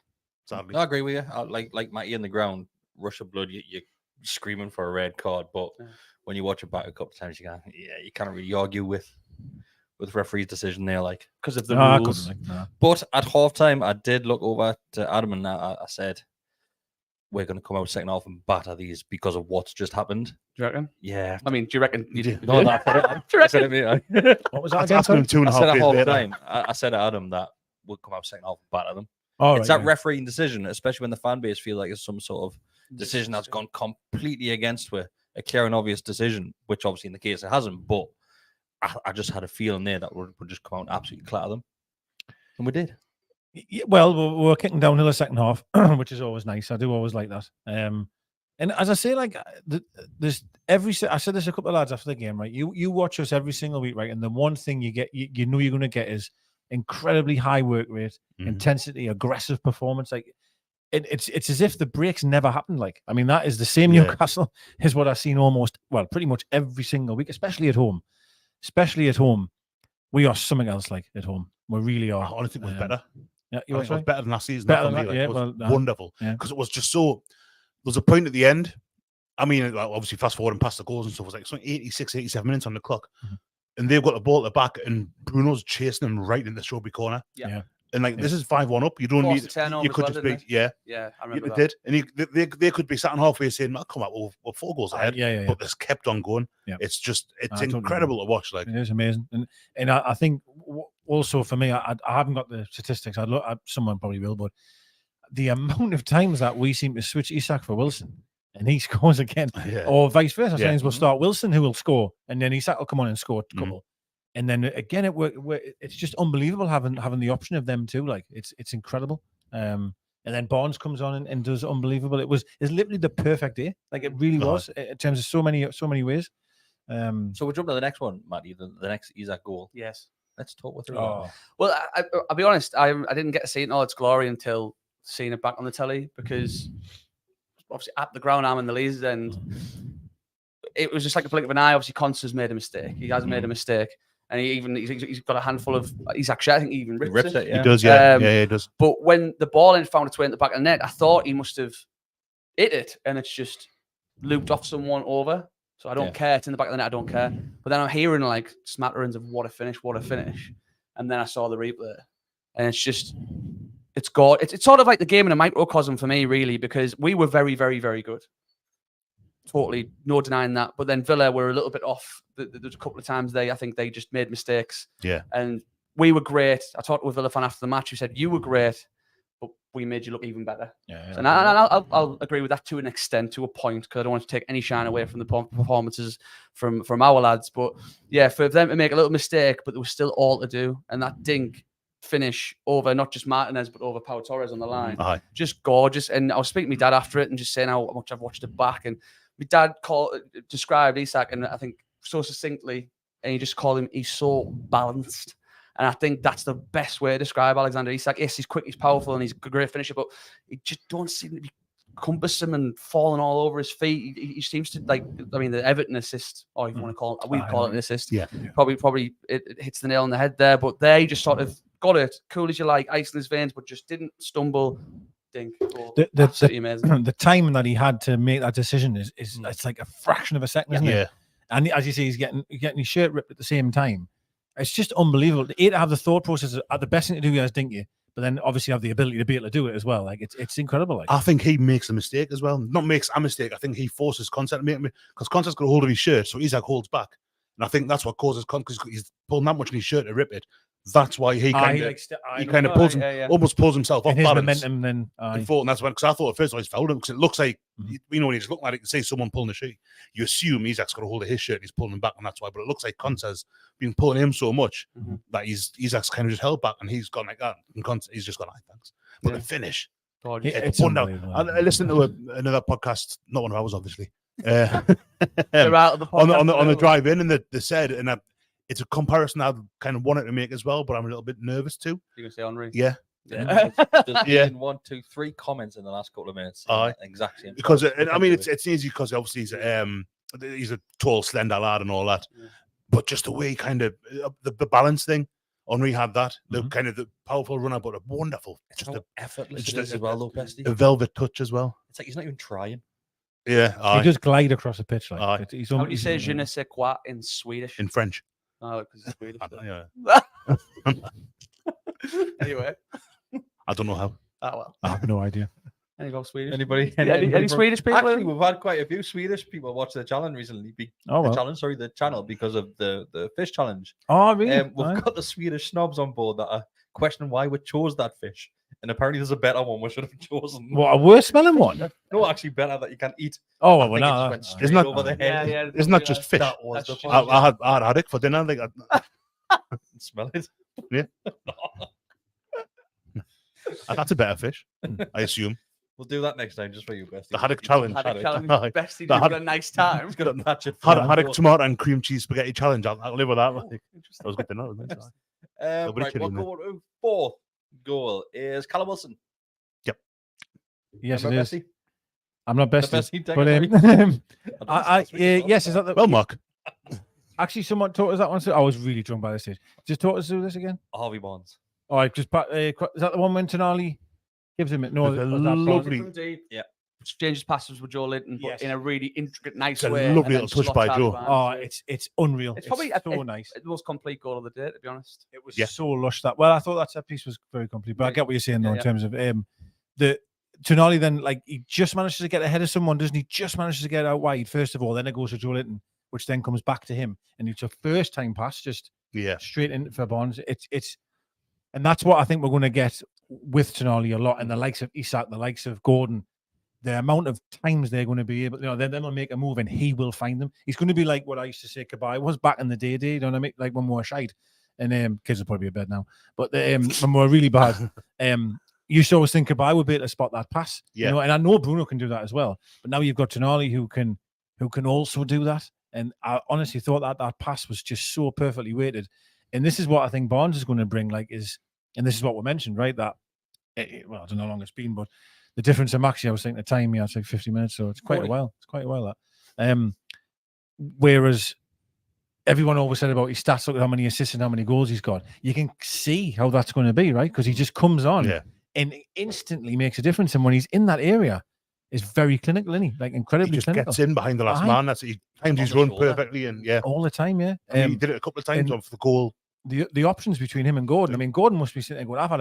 Sadly. I agree with you. Like Matty in the ground, rush of blood, you're screaming for a red card. But when you watch it back a couple of times, you can't really argue with referee's decision there, like, because of the rules. But at halftime, I did look over to Adam and I said, we're going to come out second half and batter these because of what's just happened. Do you reckon? Yeah. I mean, do you reckon you did? No, I said it. What was that again? Asking him 2.5 I said at days half later. time. I said to Adam that we'll come out second half and batter them. It's that refereeing decision, especially when the fan base feel like it's some sort of decision that's gone completely against a clear and obvious decision, which obviously in the case it hasn't. But I just had a feeling there that we'd just come out and absolutely clatter them, and we did. Yeah, well, we're kicking downhill the second half, which is always nice. I do always like that. And as I say, like, there's I said this a couple of lads after the game, right? You watch us every single week, right? And the one thing you get, you know, you're going to get is incredibly high work rate, intensity, aggressive performance. Like, it's as if the breaks never happened. Like, I mean, that is the same Newcastle is what I've seen pretty much every single week, especially at home. Especially at home, we are something else. Like at home, we really are. I honestly think it was better. Yeah, it was better than last season. Better than that, it was wonderful because it was just so. There was a point at the end. I mean, like, obviously, fast forward and past the goals and stuff, it was like 86, 87 minutes on the clock, and they've got the ball at the back, and Bruno's chasing them right in the Strawberry corner. Yeah. And like this is 5-1 up. You don't need. You could just be. Yeah. I remember that. Did, and they could be sat halfway saying, "Come on, we're 4 goals ahead." But this kept on going. Yeah. It's incredible to watch. Like, it is amazing, and I think also for me, I haven't got the statistics. Someone probably will, but the amount of times that we seem to switch Isak for Wilson and he scores again, or vice versa. Sometimes we'll start Wilson, who will score, and then Isak will come on and score a couple. And then again, it's just unbelievable having the option of them too. Like, it's incredible. And then Barnes comes on and does unbelievable. It's literally the perfect day. Like, it really was in terms of so many ways. So we'll jump to the next one, Matty. The next Isak goal. Yes. Let's talk with it. Well, I'll be honest. I didn't get to see it in all its glory until seeing it back on the telly, because obviously at the ground arm and the Leeds end, it was just like a blink of an eye. Obviously, Constance made a mistake. He has made a mistake. And he's got a handful of. He's actually, I think he even rips it. Yeah. He does, he does. But when the ball found its way in the back of the net, I thought he must have hit it, and it's just looped off someone over. So I don't care. It's in the back of the net. I don't care. But then I'm hearing like smatterings of what a finish, and then I saw the replay, and it's God. It's sort of like the game in a microcosm for me, really, because we were very, very, very good. Totally, no denying that. But then Villa were a little bit off. There's a couple of times I think they just made mistakes. Yeah. And we were great. I talked with Villa fan after the match who said, you were great, but we made you look even better. Yeah. And I'll agree with that to an extent, to a point, because I don't want to take any shine away from the performances from our lads. But yeah, for them to make a little mistake, but there was still all to do. And that dink finish over not just Martinez, but over Pau Torres on the line. Just gorgeous. And I was speaking to my dad after it and just saying how much I've watched it back. And my dad described Isak, and I think so succinctly, and he just called him, he's so balanced. And I think that's the best way to describe Alexander Isak. Yes, he's quick, he's powerful, and he's a great finisher, but he just don't seem to be cumbersome and falling all over his feet. He seems to the Everton assist, or if you want to call it, we call it an assist. Yeah. Probably it hits the nail on the head there, but they just sort of got it cool as you like, ice in his veins, but just didn't stumble. Absolutely amazing. The time that he had to make that decision is it's like a fraction of a second, isn't it? And as you say, he's getting his shirt ripped at the same time. It's just unbelievable. To have the thought process at the best thing to do is, didn't you? But then obviously have the ability to be able to do it as well. Like it's incredible. Like, I think he makes a mistake as well. Not makes a mistake. I think he forces Conte to make me, because Conte's got a hold of his shirt, so Isak holds back, and I think that's what causes Conte, because he's pulling that much in his shirt to rip it. That's why he kind of pulls almost pulls himself off his balance. momentum then. And that's when, because I thought at first I was fouled him, because it looks like when you just look at it and say someone pulling the shirt, you assume Isak's got a hold of his shirt and he's pulling him back, and that's why. But it looks like Conte's been pulling him so much that Isak's kind of just held back, and he's gone like that, and Conte, he's just gone, thanks. But the finish, it's wonderful. I listened to another podcast, not one of ours, obviously. They're out of the podcast on the drive in, and they said, and it's a comparison I kind of wanted to make as well, but I'm a little bit nervous too. You're gonna say Henry? Yeah. There's been 1, 2, 3 comments in the last couple of minutes. Exactly. Because it's easy because obviously he's a tall, slender lad and all that, but just the way kind of the balance thing. Henry had that, the kind of the powerful runner, but a wonderful, it's just effortless just as well, though, Bestie. A velvet touch as well. It's like he's not even trying. Yeah, he just glide across the pitch. Like how do you say "je ne sais quoi" in Swedish? In French. Oh, because it's Swedish. Anyway, I don't know how. Oh well, I have no idea. Any go Swedish? Anybody? Any Swedish people? Actually, we've had quite a few Swedish people watch the challenge recently. The channel because of the fish challenge. Oh, really? We've got the Swedish snobs on board that are questioning why we chose that fish. And apparently there's a better one we should have chosen. What, a worse smelling one? No, actually better that you can eat. Oh, well, no. Isn't that over the head? Isn't that just fish? That was the I had it for dinner. I think smell it. Yeah. That's a better fish, I assume. We'll do that next time, just for you, Bestie. The haddock challenge. Bestie, you've got a nice time. He's got a match it. Haddock tomato and cream cheese spaghetti challenge. I'll live with that. That was good to know. Right, we'll go to fourth goal is Callum Wilson. Yep. Yes, it is. Bestie? I'm not Bestie. Yes, is that the... Well, Mark. Actually, someone taught us that one. I was really drunk by this stage. Just taught us to do this again? Harvey Barnes. All right, is that the one when Tonali gives him it? No, lovely. Yeah. Changes passes with Joe Linton, but in a really intricate, nice it's way. A lovely little touch by Joe. Oh, it's unreal. It's probably so nice. The most complete goal of the day, to be honest. It was so lush that. Well, I thought that set piece was very complete, but I get what you're saying though in terms of the Tonali. Then, like, he just manages to get ahead of someone, doesn't he? Just manages to get out wide first of all. Then it goes to Joe Linton, which then comes back to him, and it's a first time pass, just straight in for Barnes. And that's what I think we're going to get with Tonali a lot, and the likes of Isak, the likes of Gordon. The amount of times they're going to be able, then they'll make a move and he will find them. He's going to be like what I used to say Kabay was back in the day, you know what I mean? Like when we were shite, and kids will probably be in bed now. But when we were really bad, you used to always think Kabay would be able to spot that pass. Yeah. You know, and I know Bruno can do that as well. But now you've got Tonali who can also do that. And I honestly thought that pass was just so perfectly weighted. And this is what I think Barnes is going to bring. And this is what we mentioned, right? That I don't know how long it's been, but the difference in Maxi, I was thinking the time, it's like 50 minutes, so it's quite a while. It's quite a while that. Whereas everyone always said about his stats, look at how many assists and how many goals he's got. You can see how that's going to be, right? Because he just comes on and instantly makes a difference. And when he's in that area, it's very clinical, isn't he? Like incredibly clinical. He just gets in behind the last man. He times his run perfectly, and all the time, he did it a couple of times for the goal. The options between him and Gordon. I mean, Gordon must be sitting there going, I've had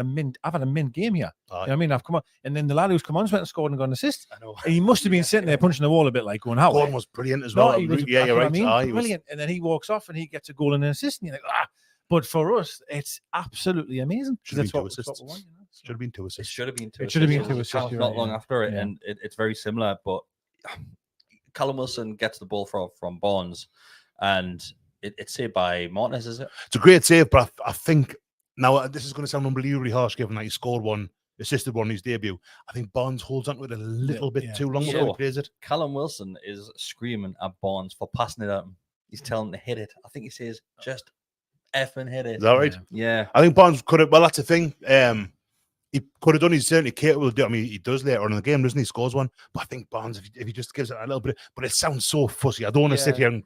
a mint game here. You know what I mean? I've come on, and then the lad who's come on went and scored and got an assist. I know. And he must have been sitting there punching the wall a bit, like going, how? Gordon was brilliant as well. You're right. Brilliant. And then he walks off and he gets a goal and an assist, and you're like, But for us, it's absolutely amazing. Should have been 2 assists. Should have been 2 assists. It should have been 2 assists. It should have been 2 assists. Not long after it, and it's very similar. But Callum Wilson gets the ball from Barnes, and it's saved by Martinez, is it? It's a great save, but I think now this is going to sound unbelievably harsh, given that he scored one, assisted one in his debut. I think Barnes holds on to it a little bit too long before he plays it. Callum Wilson is screaming at Barnes for passing it at him. He's telling him to hit it. I think he says, just effing hit it. Is that right? Yeah. I think Barnes could have. Well, that's the thing. He could have done. He's certainly capable of doing. I mean, he does later on in the game, doesn't he? Scores one. But I think Barnes, if he just gives it a little bit, but it sounds so fussy. I don't want to sit here and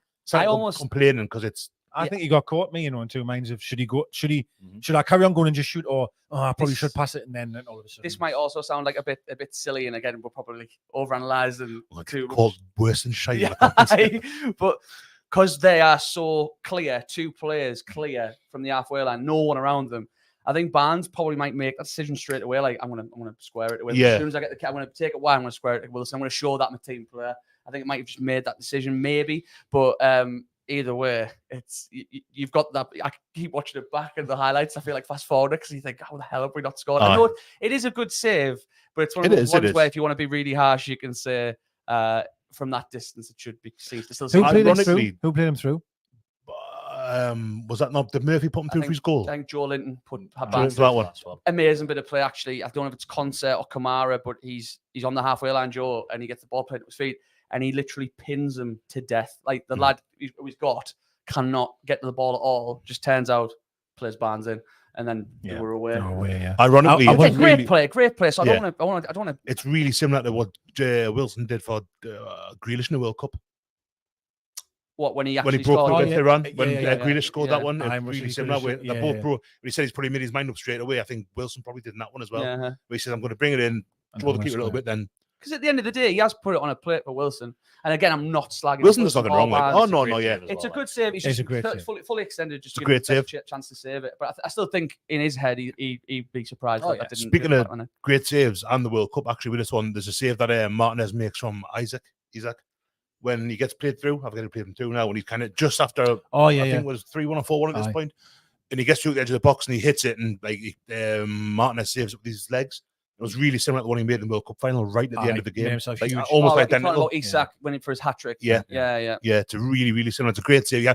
complaining because it's. I think he got caught me, in two minds of should I carry on going and just shoot, or I probably should pass it, and then all of a sudden. This might also sound like a bit silly, and again, we're probably overanalyzing called worse than shite. But because they are so clear, two players clear from the halfway line, no one around them. I think Barnes probably might make that decision straight away. Like I'm gonna square it away. Yeah. As soon as I get the kit, I'm gonna take it wide. I'm gonna square it to Wilson. I'm gonna show that I'm a team player. I think it might have just made that decision, maybe. But either way, it's you've got that. I keep watching it back and the highlights. I feel like fast forward because you think, how the hell have we not scored? I know it is a good save, but it's one of those ones where if you want to be really harsh, you can say from that distance it should be seen. Who played him through? Was that not? Did Murphy put him through for his goal? I think Joe Linton had that one. Amazing bit of play, actually. I don't know if it's Concert or Kamara, but he's on the halfway line, Joe, and he gets the ball played at his feet, and he literally pins him to death. Like the lad he's got cannot get to the ball at all. Just turns out, plays Barnes in, and then they were away. Ironically, it's a great play. So I don't want to. It's really similar to what Wilson did for Grealish in the World Cup. What when he broke the run when Grealish scored that one, I'm really similar. They both broke. When he said he's probably made his mind up straight away, I think Wilson probably did in that one as well. Where he said, "I'm going to bring it in, throw the keeper a little bit." Then because at the end of the day, he has put it on a plate for Wilson. And again, I'm not slagging. Wilson's nothing wrong with it. It's a good save. It's a great save. Fully extended. Just a great save. Chance to save it. But I still think in his head he'd be surprised. I didn't. Speaking of great saves and the World Cup, actually with this one, there's a save that Martinez makes from Isaac. When he gets played through, I've got to play him through now. When he's kind of just after, I think it was 3-1 or 4-1 at this point, and he gets through the edge of the box and he hits it, and like Martinez saves it with his legs. It was really similar to the one he made in the World Cup final, right at the end of the game, almost identical. Isak winning for his hat trick. Yeah. It's a really, really similar. It's a great save. Yeah,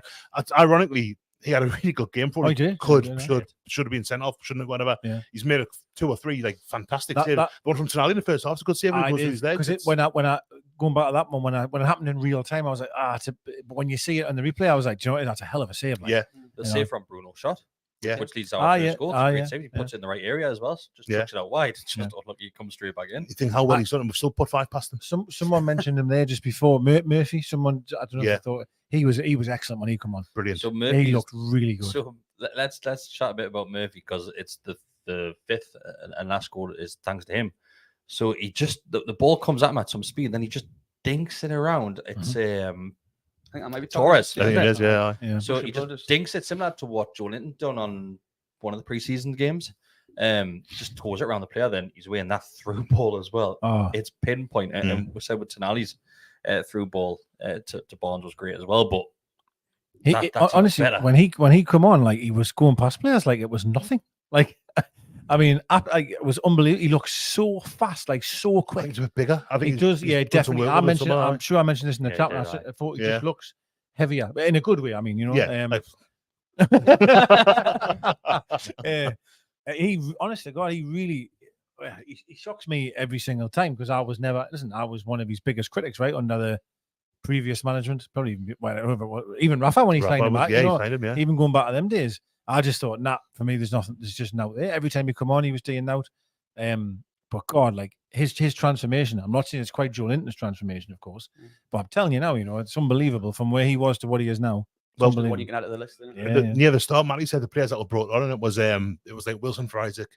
ironically, he had a really good game for him. Should have been sent off. Shouldn't have. Whatever. Yeah. He's made 2 or 3 like fantastic saves. The one from Tonali in the first half is a good save. When he goes through his legs. Because when I going back to that one, when it happened in real time, I was like, but when you see it on the replay, I was like, do you know what? That's a hell of a save. Like, the save from Bruno's shot. Yeah, which leads our first goal. Great save. He puts it in the right area as well. Just touch it out wide. It's just unlucky. He comes straight back in. You think how well he's done, and we've still put 5 past him. Someone mentioned him there just before. Murphy. Someone, I don't know if I thought he was excellent when he come on. Brilliant. So Murphy, he looked really good. So let's chat a bit about Murphy because it's the fifth and last goal is thanks to him. So he just the ball comes at him at some speed, then he just dinks it around. It's I think that might be Torres. I think it is, yeah. So he just dinks it similar to what Joe Linton done on one of the preseason games. Just toes it around the player, then he's weighing that through ball as well. It's pinpoint. And we said with Tonali's through ball to Barnes was great as well. But honestly, when he come on, like he was going past players like it was nothing. Like I mean, it was unbelievable. He looks so fast, like so quick. I think he's a bit bigger. I think he does. Yeah, definitely. I'm sure I mentioned this in the chat. I thought he just looks heavier, but in a good way. I mean, you know. Yeah. He honestly, God, he really he shocks me every single time because I was one of his biggest critics, right, under the previous management, probably even Rafa when he signed him back. Even going back to them days. I just thought, for me, there's just no there. Every time he come on, he was doing out. But God, like his transformation, I'm not saying it's quite Joe Linton's transformation, of course, but I'm telling you now, it's unbelievable from where he was to what he is now. Well, what you can add to the list, near the start, Matty said the players that were brought on, and it was like Wilson for Isaac.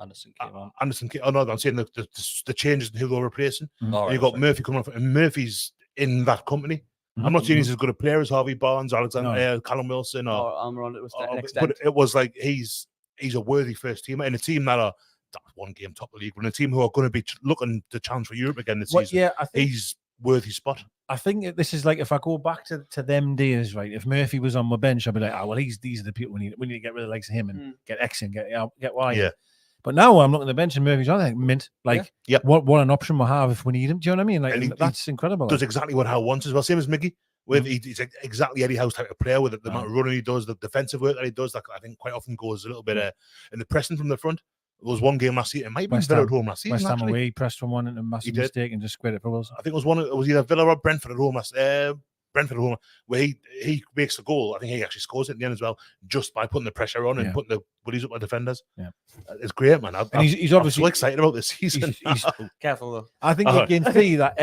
Anderson came on. Oh no, I'm saying the changes in who they were replacing. You got Murphy coming off, and Murphy's in that company. I'm not saying he's as good a player as Harvey Barnes, Callum Wilson, or Almiron. But it was like he's a worthy first teamer in a team that one game top of the league, but in a team who are going to be looking to challenge for Europe again this season. Yeah, I think he's worthy spot. I think this is like if I go back to them days, right? If Murphy was on my bench, I'd be like, these are the people we need to get rid of the likes of him and get X in, get Y. Yeah. But now I'm looking at the bench and Murphy's on, I think mint. Like, what an option we'll have if we need him. Do you know what I mean? Like, and that's incredible. Does exactly what Howe wants as well. Same as Miggy. He's exactly Eddie Howe's type of player with the amount of running he does, the defensive work that he does. That I think quite often goes a little bit in the pressing from the front. There was one game last season. It might be Villa at home last season. West Ham away, he pressed from one into a massive mistake and just squared it for Wilson. I think it was either Villa or Brentford at home last. Brentford at home, where he makes the goal. I think he actually scores it in the end as well, just by putting the pressure on and putting the buddies up by defenders. Yeah, it's great, man. He's obviously so excited about this season. He's careful though. I think you can see that.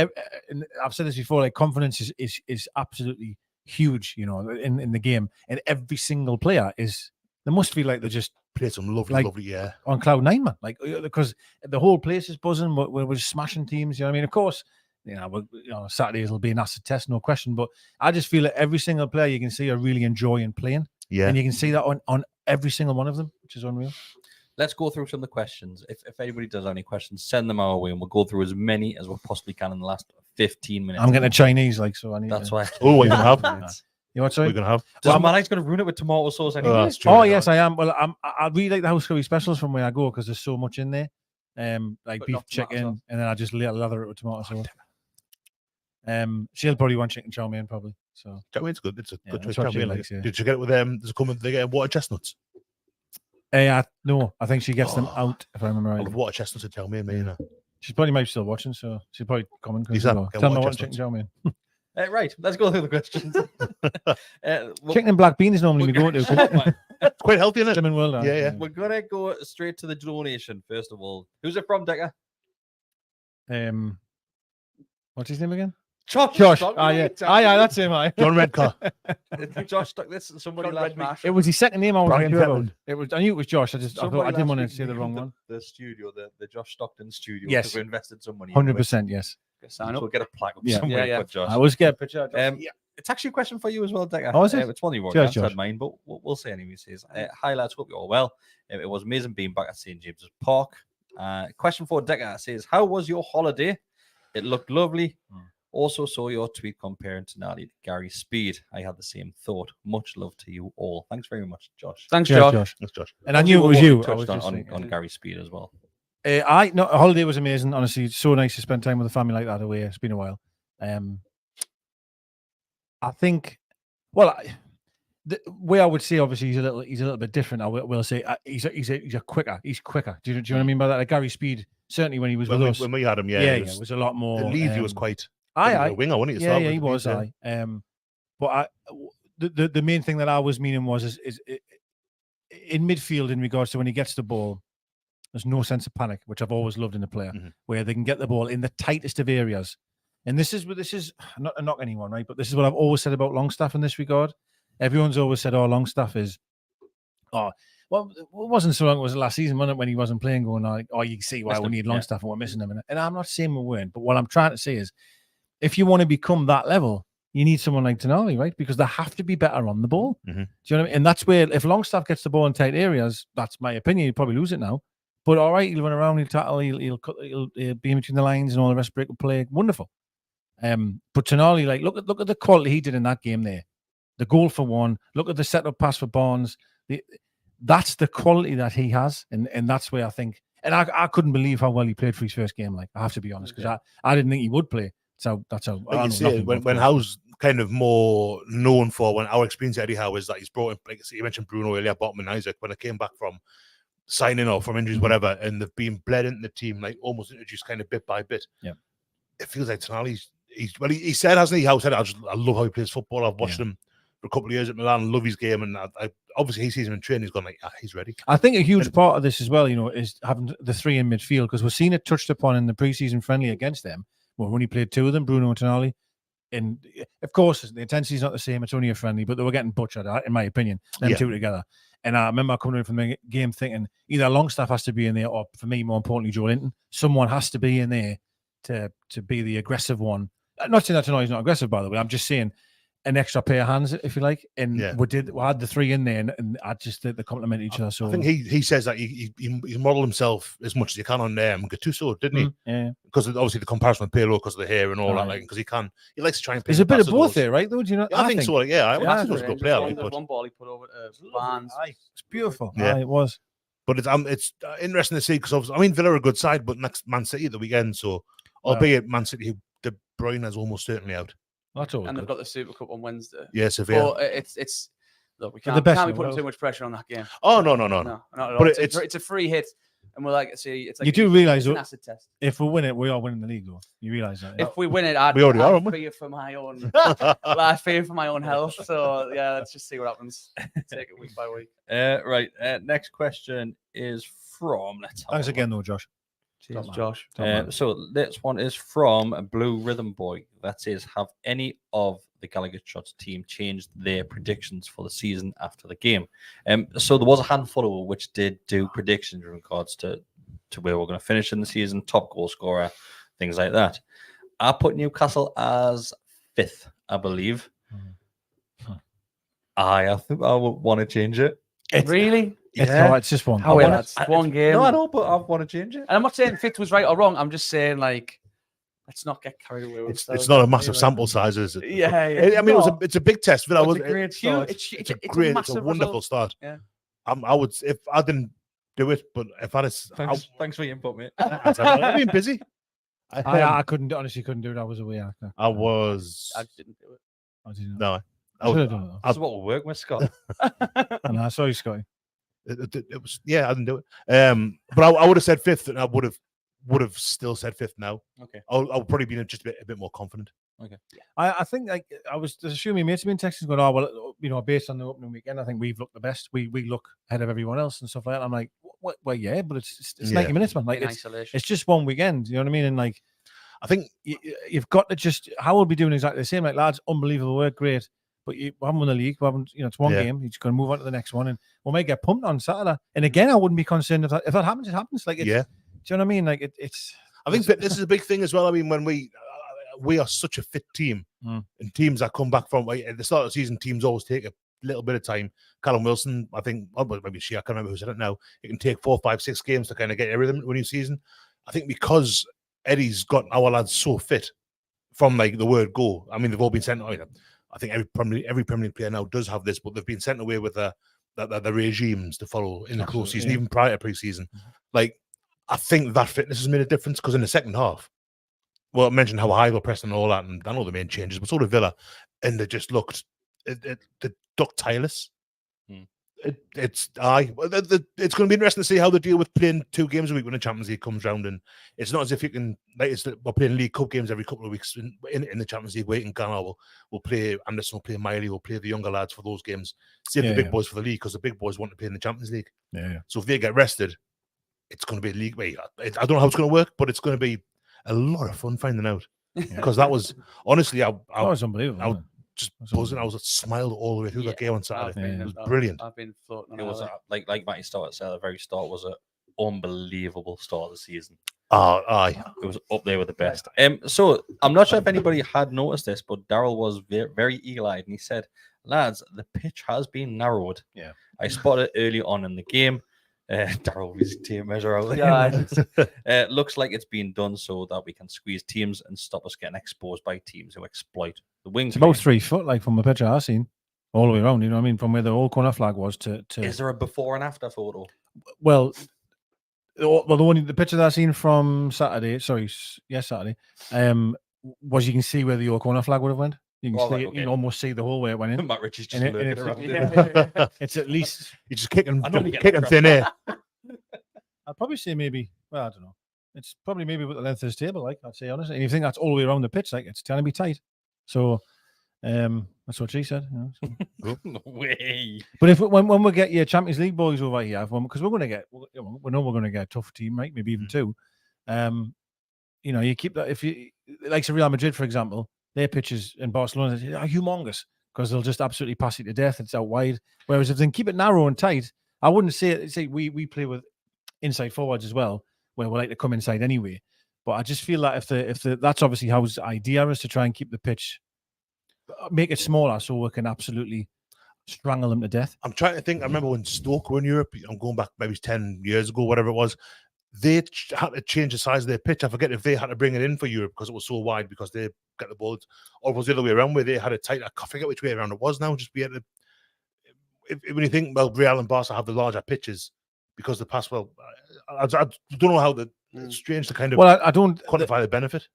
And I've said this before. Like confidence is absolutely huge. You know, in the game, and every single player is. They must feel like they're just played some lovely, on cloud nine, man. Like because the whole place is buzzing. We're just smashing teams. You know what I mean? Of course, Saturdays will be an acid test, no question. But I just feel that every single player you can see are really enjoying playing. Yeah, and you can see that on every single one of them, which is unreal. Let's go through some of the questions. If anybody does have any questions, send them our way, and we'll go through as many as we possibly can in the last 15 minutes. I'm getting a Chinese, so I need. That's why. Oh, what are you gonna have? You know what? Sorry, we're gonna have. Manny's going to ruin it with tomato sauce anyway. That's true. Oh yes, I am. Well, I really like the house curry specials from where I go because there's so much in there. Like But beef, not tomato chicken, sauce. and then I just lather it with tomato sauce. She'll probably want chicken chow mein probably. So Chow mein's good. It's a good choice. that's what Chow she mein, likes, yeah. Did you get it with them? Does it come with they get water chestnuts? No, I think she gets them out if I remember I right. love water chestnuts and chow mein, you know. She's probably maybe still watching, so she's probably coming. Lisa, get Tell me water what chicken chow mein. Right, let's go through the questions. Chicken and black beans normally we go to. It's quite healthy, isn't it? Slimming well done. Yeah. We're going to go straight to the donation, first of all. Who's it from, Decker? What's his name again? Josh. Yeah. That's him. John Redcar. Josh stuck this to somebody John last Redmash. week. It was his second name. I was Brian sure about. Petland. It was. I knew it was Josh. I didn't want to say the wrong one. The studio, the Josh Stockton studio. Yes. because we invested some money. 100%. Yes. So we'll get a plaque up Yeah. somewhere Yeah. for Josh. I always get a picture. It's actually a question for you as well, Decker. Oh, is it? It's one of your Cheers, answered Josh. mine, but we'll say anyway. It says, hi lads, hope you're all well. It was amazing being back at St. James's Park. Question for Decker says, how was your holiday? It looked lovely. Also saw your tweet comparing Tonali to Gary Speed. I had the same thought. Much love to you all. Thanks very much, Josh. Thanks, Cheers, Josh. That's Josh. And I knew it was you. I was Touched just on saying. Gary Speed as well. A holiday was amazing. Honestly, it's so nice to spend time with a family like that away. It's been a while. I think, the way I would say, obviously, he's a little bit different. I will say he's quicker. He's quicker. Do you know what I mean by that? Like Gary Speed, certainly when he was with us, When we had him, it was a lot more. Levy was quite. a winger, wasn't he? Yeah, he was. But the main thing that I was meaning was is in midfield in regards to when he gets the ball, there's no sense of panic, which I've always loved in a player, where they can get the ball in the tightest of areas. And this is not to knock anyone, right? But this is what I've always said about Longstaff in this regard. Everyone's always said, "Oh, Longstaff is." Well, it wasn't so long. It was last season, wasn't it, when he wasn't playing? Going like, "Oh, you can see why we need Longstaff and we're missing him." And I'm not saying we weren't, but what I'm trying to say is, if you want to become that level, you need someone like Tonali, right? Because they have to be better on the ball. Do you know what I mean? And that's where, if Longstaff gets the ball in tight areas, that's my opinion. He'll probably lose it now. But all right, he'll run around, he'll tackle, he'll be in between the lines and all the rest. Break will play wonderful. But Tonali, like, look at the quality he did in that game there. The goal for one. Look at the setup pass for Barnes. That's the quality that he has, and that's where I think. And I couldn't believe how well he played for his first game. Like, I have to be honest, because I didn't think he would play. So that's how. Like you see, when Howe's kind of more known for, when our experience at Eddie Howe is that he's brought in, like you mentioned Bruno earlier, Bottom and Isaac, when I came back from signing or from injuries, whatever, and they've been bled into the team, like almost introduced kind of bit by bit. Yeah, it feels like Tonali's. He said, hasn't he? Howe said, I love how he plays football. I've watched him for a couple of years at Milan, love his game, and I obviously he sees him in training. He's gone like, he's ready. I think a huge part of this as well, is having the three in midfield, because we've seen it touched upon in the preseason friendly against them. Well, when he played two of them, Bruno and Tonali, and of course the intensity is not the same. It's only a friendly, but they were getting butchered, in my opinion, them two together. And I remember coming in from the game thinking either Longstaff has to be in there, or for me, more importantly, Joe Linton. Someone has to be in there to be the aggressive one. Not saying that Tonali's not aggressive, by the way. I'm just saying an extra pair of hands, if you like. And we had the three in there, and I just think they complement each other. So I think he says that he modeled himself as much as he can on Gattuso, didn't he? Yeah. Because obviously the comparison with Pirlo, because of the hair and all that, like, because he likes to try and play. There's a bit of both there, right? Though, do you know? I think so. Like, I think he was a good player. There's one ball he put over to Barnes. It's beautiful. Yeah, it was. But it's interesting to see, because I mean Villa are a good side, but next Man City at the weekend, so albeit Man City, De Bruyne is almost certainly out. That's all. And they've got the Super Cup on Wednesday. Yeah, Sevilla. But look, we can't be putting too much pressure on that game. Oh no. Not at all. But It's a free hit. And we're like, see, it's like You do realise it's an though, acid test. if we win it, we are winning the league, though. You realise that? Yeah? If we win it, I'd, We already are, I'd aren't we? fear for my own. Well, I fear for my own health. So yeah, let's just see what happens. Take it week by week. Right. Next question is from. Let's have Thanks a again, look. though, Josh. Cheers, man. Josh. Top man. So this one is from Blue Rhythm Boy. That says, have any of the Gallowgate Shots team changed their predictions for the season after the game? So there was a handful of which did do predictions in regards to where we're going to finish in the season, top goal scorer, things like that. I put Newcastle as 5th, I believe. I think I would want to change it. Really? It's, Yeah. all right, it's just one. How game. well, it's one game. No, I know, but I want to change it. And I'm not saying 5th was right or wrong. I'm just saying, like, let's not get carried away with It's ourselves, not a like, massive really. sample size, is it? Yeah, yeah. I mean, it's a big test. But I was It's a great Huge. start. It's a great, it's a massive wonderful result. start. Yeah. I would, if I didn't do it, but if I had, Thanks for your input, mate. I've been busy. I honestly couldn't do it. I was away. I was. I didn't do it. I didn't. No, I should have done it. That's what we're working with, Scott. And I saw you, Scotty. it was. Yeah, I didn't do it. But I would have said 5th, and I would have still said 5th now. Okay. I'll probably be just a bit more confident. I think like I was assuming mates have been texting going, oh well, you know, based on the opening weekend, I think we've looked the best. We look ahead of everyone else and stuff like that. I'm like, well, yeah, but it's 90 minutes, man. Like In it's isolation. just one weekend. You know what I mean? And like, I think you've got to just how we'll be doing exactly the same. Like lads, unbelievable work, great. But we haven't won the league. We haven't, you know, it's one game. You're just going to move on to the next one, and we might get pumped on Saturday. And again, I wouldn't be concerned if that happens. It happens. Like, it's, do you know what I mean? Like, it's. I think this is a big thing as well. I mean, when we are such a fit team, and teams that come back from at the start of the season, teams always take a little bit of time. Callum Wilson, I think, maybe I can't remember who said it now. It can take 4, 5, 6 games to kind of get everything to a new season. I think because Eddie's got our lads so fit from like the word go. I mean, they've all been sent. I think every Premier League player now does have this, but they've been sent away with the regimes to follow in the close season, even prior to pre-season. Like, I think that fitness has made a difference because in the second half, well, I mentioned how high we're pressing and all that, and I know the main changes, but so did Villa, and they just looked, they looked tireless. It's going to be interesting to see how they deal with playing 2 games a week when the Champions League comes round, and it's not as if you can, like, we're playing League Cup games every couple of weeks in the Champions League. Waiting, Ghana will play Anderson, will play Miley, will play the younger lads for those games. Save the big boys for the league because the big boys want to play in the Champions League. So if they get rested, it's going to be a league. I don't know how it's going to work, but it's going to be a lot of fun finding out because that was honestly, I was unbelievable. I was just buzzing. I was smiled all the way through that game on Saturday. It was brilliant. I've been floating. It was like Matty started said at the very start was an unbelievable start of the season. Aye. It was up there with the best. So I'm not sure if anybody had noticed this, but Daryl was very, very eagle-eyed and he said, lads, the pitch has been narrowed. Yeah. I spotted it early on in the game. Daryl was tape measure out. Looks like it's been done so that we can squeeze teams and stop us getting exposed by teams who exploit the wings. It's about 3 foot, like from the picture I've seen, all the way around. You know what I mean? From where the old corner flag was to. Is there a before and after photo? Well, the picture that I seen from Saturday, Saturday, was you can see where the old corner flag would have went. You can see it, you can almost see the whole way it went in. Matt Ritchie's just looking around. It's at least you're just kicking thin air. I'd probably say maybe. Well, I don't know. It's probably maybe with the length of this table, like I'd say honestly. And you think that's all the way around the pitch, like it's going to be tight. So, that's what she said. You know, so. No way. But if when we get your Champions League boys over here, because we're going to get, we know we're going to get a tough team, right? Maybe even 2. You know, you keep that. If you like Real Madrid, for example. Their pitches in Barcelona are humongous because they'll just absolutely pass it to death. It's out wide. Whereas if they can keep it narrow and tight, I wouldn't say we play with inside forwards as well, where we like to come inside anyway. But I just feel that if that's obviously how his idea is to try and keep the pitch, make it smaller so we can absolutely strangle them to death. I'm trying to think. I remember when Stoke were in Europe. I'm going back maybe 10 years ago, whatever it was. They had to change the size of their pitch. I forget if they had to bring it in for Europe because it was so wide because they got the ball, or it was the other way around where they had it tight. I forget which way around it was now. Just be able to, when you think, well, Real and Barca have the larger pitches because the pass. Well, I don't know how it's strange to kind of. Well, I don't quantify the benefit.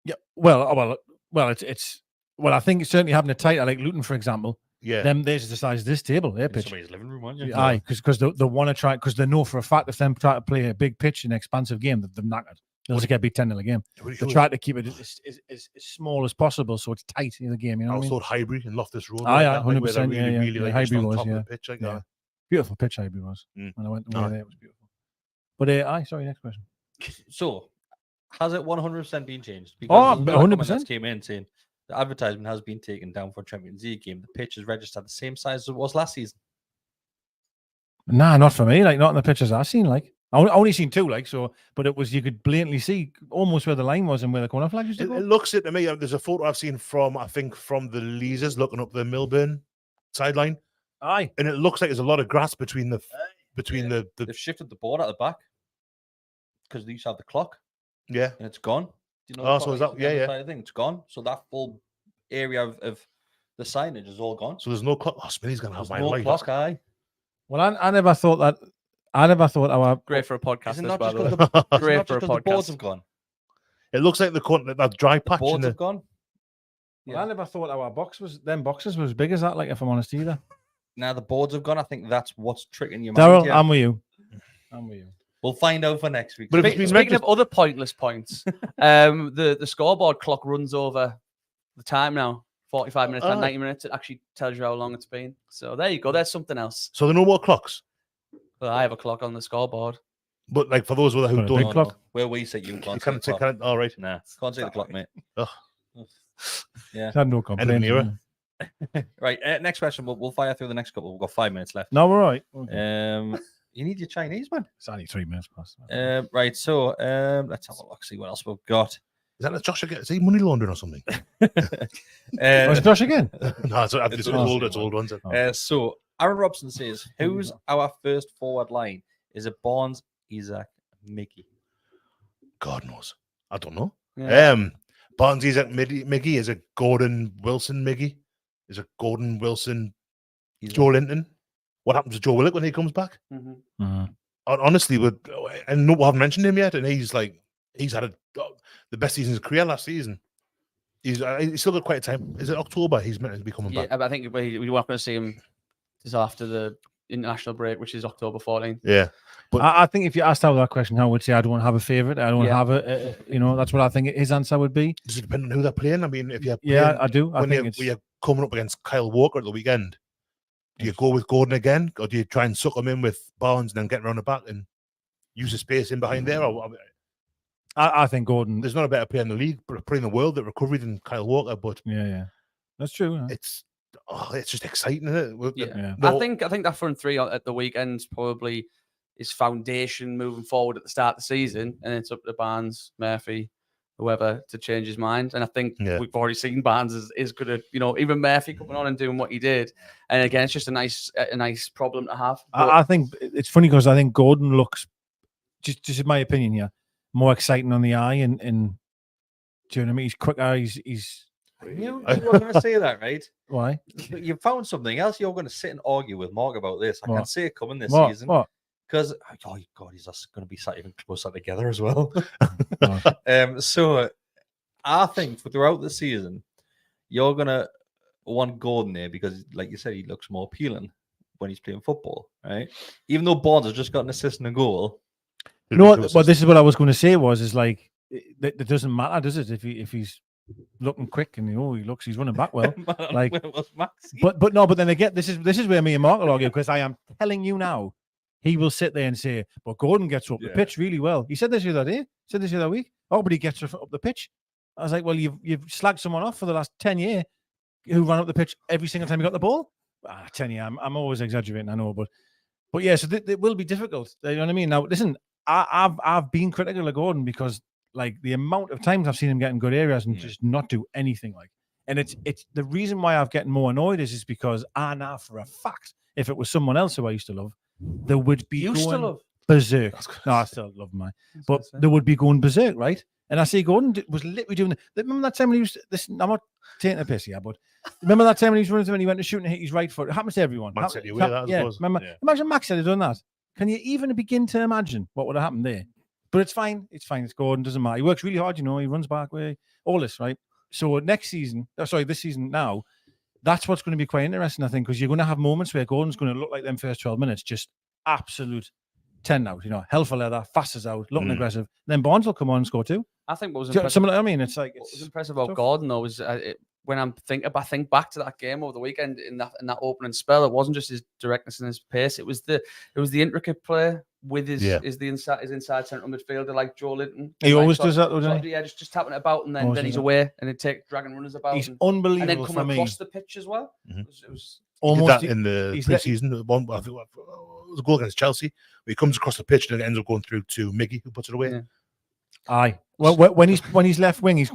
Yeah. Well, it's. Well, I think it's certainly having it tighter, like Luton, for example. Yeah. Them there's the size of this table, their In pitch. somebody's living room, aren't you? Aye, because they want to try, because they know for a fact if them try to play a big pitch in an expansive game, that they're knackered. They'll just get beat 10-0 a game. They try to keep it as small as possible so it's tight in the game. You know I what I mean? thought Highbury and Loftus Road. Aye, like that, like, where they're 100%. really, Yeah, really, yeah. like, Highbury just on was, top yeah. of the pitch like Yeah. that. Beautiful pitch Highbury was. Mm. When I went Aye. away there, it was beautiful. But aye, sorry, next question. So, has it 100% been changed? Oh, Because there's another comment 100%. that's came in saying the advertisement has been taken down for Champions League game. The pitch is registered the same size as it was last season. Nah, not for me. Like, not in the pictures I've seen. Like, I only seen two. Like, so, but it was, you could blatantly see almost where the line was and where the corner flag used to It go. looks it to me. There's a photo I've seen from, I think, from the Leazers looking up the Milburn sideline, Aye. and it looks like there's a lot of grass between the They've shifted the board at the back because they used to have the clock yeah. and it's gone. Do you know? Oh, the so is clock that- yeah, yeah. side of thing? It's gone. So that full area of the signage is all gone. So there's no clock. Oh, Smitty's gonna have There's my no life. clock. Aye. Well, I never thought that. I never thought our Great for a podcast, Is it this, not by just the way. because the, is it Great not for a just 'cause the boards podcast. have gone? It looks like that dry The patch in boards the. have gone. Well, I never thought our boxes were as big as that. Like, if I'm honest either. Now the boards have gone. I think that's what's tricking your Daryl, mind. Yeah. I'm with you. I'm with you. We'll find out for next week. But if it's been Speaking of other pointless points, the scoreboard clock runs over the time now. 45 minutes and 90 minutes. It actually tells you how long it's been. So there you go. There's something else. So there are no more clocks. Well, I have a clock on the scoreboard. But like for those who Got a don't, big No, clock. no. Where we say you you can't can't see say, the clock. all right. Nah, can't see the clock, mate. Ugh. Yeah. Had no End of complaints. an era. Right. Next question. We'll fire through the next couple. We've got 5 minutes left. No, we're all right. Okay. You need your Chinese, man. It's only 3 minutes past. Right. So let's have a look. See what else we've got. Is that a Josh again? Is he money laundering or something? Was Josh again? No, it's old ones. So Aaron Robson says, "Who's our first forward line? Is it Barnes, Isaac, Mickey?" God knows. I don't know. Yeah. Barnes, Isaac, Miggy. Is it Gordon Wilson, Miggy? Is it Gordon Wilson, Joe Linton? What happens to Joe Willock when he comes back? Honestly, I know we haven't mentioned him yet, and he's had the best season of his career last season. He's still got quite a time. Is it October? He's meant to be coming back. Yeah, but I think we're not going to see him until after the international break, which is October 14th. Yeah, but I think if you asked out that question, I would say I don't have a favourite. I don't Yeah. have a. That's what I think his answer would be. does it depend on who they're playing? I mean, if you're Yeah, playing, I do. I when think it's. you're coming up against Kyle Walker at the weekend, do you go with Gordon again, or do you try and suck him in with Barnes and then get around the back and use the space in behind there? Or, I think Gordon. there's not a better player in the league, but a player in the world that recovered than Kyle Walker. But Yeah, that's true. Yeah. it's just exciting, isn't it? Yeah. Yeah. I think that front three at the weekend probably is foundation moving forward at the start of the season, and it's up to Barnes, Murphy, whoever to change his mind. And I think we've already seen Barnes is good at, even Murphy coming on and doing what he did. And again, it's just a nice problem to have. I think it's funny because I think Gordon looks, just in my opinion here, more exciting on the eye, and do you know what I mean? He's quicker. He's You were going to say that, right? why? But you found something else. You're going to sit and argue with Mark about this. I What? can see it coming this What? season. What? Because, oh God, he's going to be sat even closer together as well. Oh. So I think throughout the season, you're going to want Gordon there because, like you said, he looks more appealing when he's playing football, right? Even though Barnes has just got an assist and a goal. No, but this is what I was going to say is like, it doesn't matter, does it? If he's looking quick and he's running back well. Like, but then again, this is where me and Mark will argue, because I am telling you now, he will sit there and say, "But Gordon gets up the pitch really well." He said this the other day. Said this the other week. Oh, but he gets up the pitch. I was like, well, you've slagged someone off for the last 10 years who ran up the pitch every single time he got the ball. 10 years. I'm always exaggerating, I know, but yeah. So it will be difficult. You know what I mean? Now, listen, I've been critical of Gordon because, like, the amount of times I've seen him get in good areas and just not do anything, like. And it's the reason why I've getting more annoyed is because I know for a fact, if it was someone else who I used to love, there would be going berserk. No, I still love mine, but they would be going berserk, right? And I see Gordon was literally doing that. Remember that time when he was? Listen, I'm not taking a piss here, but remember that time when he was running through and he went to shoot and hit his right foot? It happens to everyone. Max said remember? Yeah. Imagine Max had done that. Can you even begin to imagine what would have happened there? But it's fine. It's fine. It's Gordon. Doesn't matter. He works really hard. He runs back way. All this, right? So this season now, that's what's going to be quite interesting, I think, because you're going to have moments where Gordon's going to look like them first 12 minutes, just absolute 10 out, hell for leather, fast as out, looking aggressive. Then Barnes will come on and score 2. I think what was So, impressive, something like, I mean, it's like what was it's impressive about tough. Gordon though was when I think back to that game over the weekend in that opening spell, it wasn't just his directness and his pace; it was the intricate play with his inside central midfielder like Joe Linton. He always does that, doesn't he? Yeah, just tapping it about, and then Always he's does that. away, and he'd take dragging runners about. He's and unbelievable then for coming me. across the pitch as well. Mhm. It was He did Almost that in the pre-season. One, I think it was a goal against Chelsea, where he comes across the pitch and it ends up going through to Miggy, who puts it away. Yeah. Aye. Well, when he's left wing, he's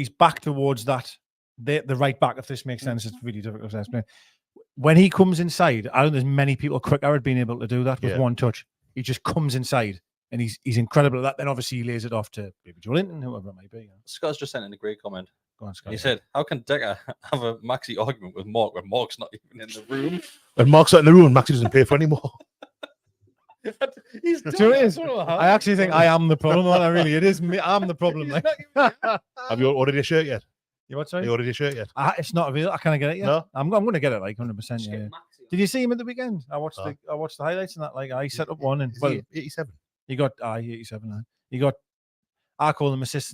back towards the right back. If this makes sense, it's really difficult to explain. When he comes inside, I don't think there's many people quicker at being able to do that with one touch. He just comes inside, and he's incredible at that. Then obviously he lays it off to maybe Joe Linton, whoever it might be. Scott's just sent in a great comment. Go on, Scott. He said, "How can Decker have a Maxi argument with Mark when Mark's not even in the room?" When Mark's not in the room, Maxi doesn't play for anymore. He's Do you know what it is? I actually think I am the problem. I really, it is me. I'm the problem. Like. Have you ordered your shirt yet? You what? Have Sorry, you ordered your shirt yet? it's not available. I can't get it yet. No? I'm going to get it like 100%. Yeah. Did you see him at the weekend? I watched the highlights and that. Like I set up one and Is he 87. he got 87. He got. I call him the assist,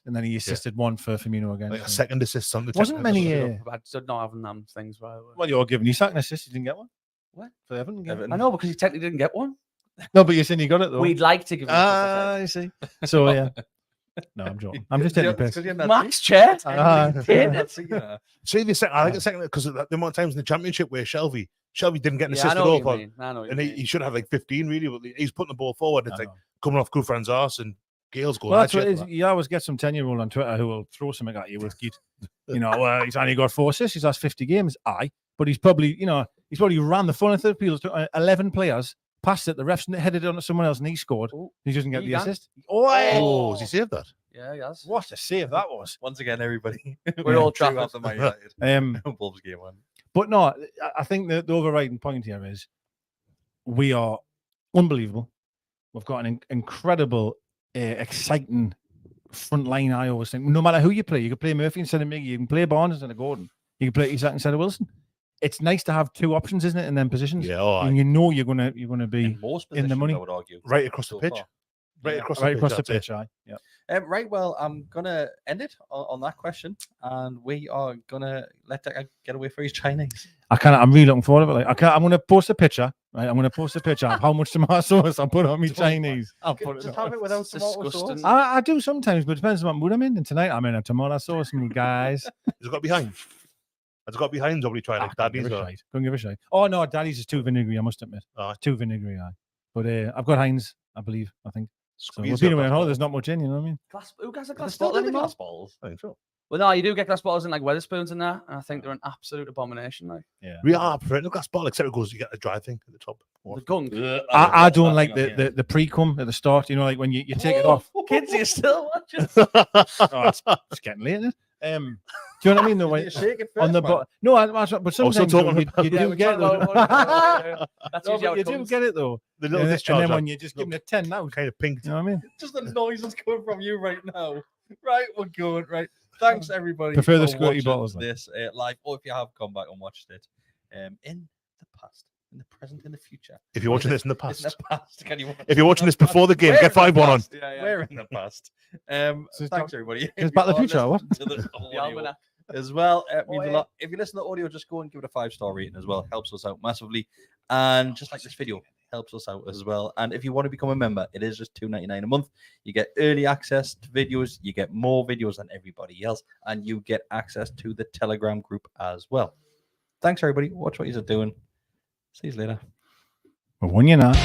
and then he assisted one for Firmino again. Like a second assist on the Wasn't many. I did not having them things right. Well, you're giving you second assist. You didn't get one. What? For Everton? Everton. I know because he technically didn't get one. No, but you're saying you got it though. We'd like to give him. I see. So yeah. No, I'm joking. I'm just taking the piss. Max chair. See the second. I like the second because the amount of times in the championship where Shelby didn't get an assist I at know all, what you mean. I know. and he should have like 15 really. But he's putting the ball forward. It's I like know. coming off Kufran's arse and Gale's goal. Well, that's what it is. You always get some 10-year-old on Twitter who will throw something at you with Git. He's only got 4 assists. He's last 50 games. But he's probably, he's probably ran the fun of third people. 11 players passed it. The refs headed it on to someone else, and he scored. He doesn't get the assist. Oh, has he saved that? Yeah, yes. What a save that was! Once again, everybody, We're all trapped trapped. after Man United. Wolves game one. But no, I think the overriding point here is we are unbelievable. We've got an incredible, exciting front line. I always think, no matter who you play, you can play Murphy instead of Miggy, you can play Barnes instead of Gordon, you can play Isak instead of Wilson. It's nice to have 2 options, isn't it, in them positions? Yeah, and you're gonna be in most in the money. I would argue, right across the so pitch. far. Right Yeah. across the pitch. Yeah. Right. Well, I'm gonna end it on that question, and we are gonna let Decker get away for his Chinese. I'm really looking forward to it. I'm gonna post a picture. Right, I'm gonna post a picture of how much tomato sauce I put on me Chinese. I'll put it. Just have it without tomato sauce. I do sometimes, but it depends on what mood I'm in. And tonight I'm in a tomato sauce, me guys. Has it got behind? Has it got behind? Nobody tried like Daddy's. Couldn't give a shit. Oh no, Daddy's is too vinegary. I must admit. Oh. Too vinegary. But I've got Heinz, I believe. I think. So we've Squeeze been it away up. on holiday. There's not much in. You know what I mean? Who has a They glass still bottle do the anymore? glass balls. I think so. Well, no, you do get glass bottles in like Wetherspoons and that, and I think they're an absolute abomination. Like We are preferring the glass bottle, except it goes. You get the dry thing at the top. the gunk. I don't like the pre-cum at the start. Like when you take it off. Kids, are you still watching? Oh, it's getting late, isn't it? Do you know what I mean? Though, when, You shake it on the first, man. but sometimes talking you about- do Yeah, we get talked it. about- That's No, usually how but it you do comes. get it though. The little And discharge. then when you just give them a 10 now, kind of pink. you know what I mean? Just the noise that's coming from you right now. Right, we're going right. Thanks everybody. Prefer the for squirty watching bottles, like. this live, or if you have come back and watched it, in the past, in the present, in the future. If you're watching this in the In past, the past, can you watch if you're watching this in the before the game, We're get in the 5-1 on. past. We're in the past. Thanks everybody. It's If Back to you the are Future, or what? listening to the The audio almanac. as well, it means a yeah. lot. If you listen to the audio, just go and give it a 5-star rating as well. Helps us out massively. And just like this video, helps us out as well. And if you want to become a member, it is just $2.99 a month. You get early access to videos, you get more videos than everybody else, and you get access to the Telegram group as well. Thanks everybody. Watch what you're doing. See you later. Well, when you're not.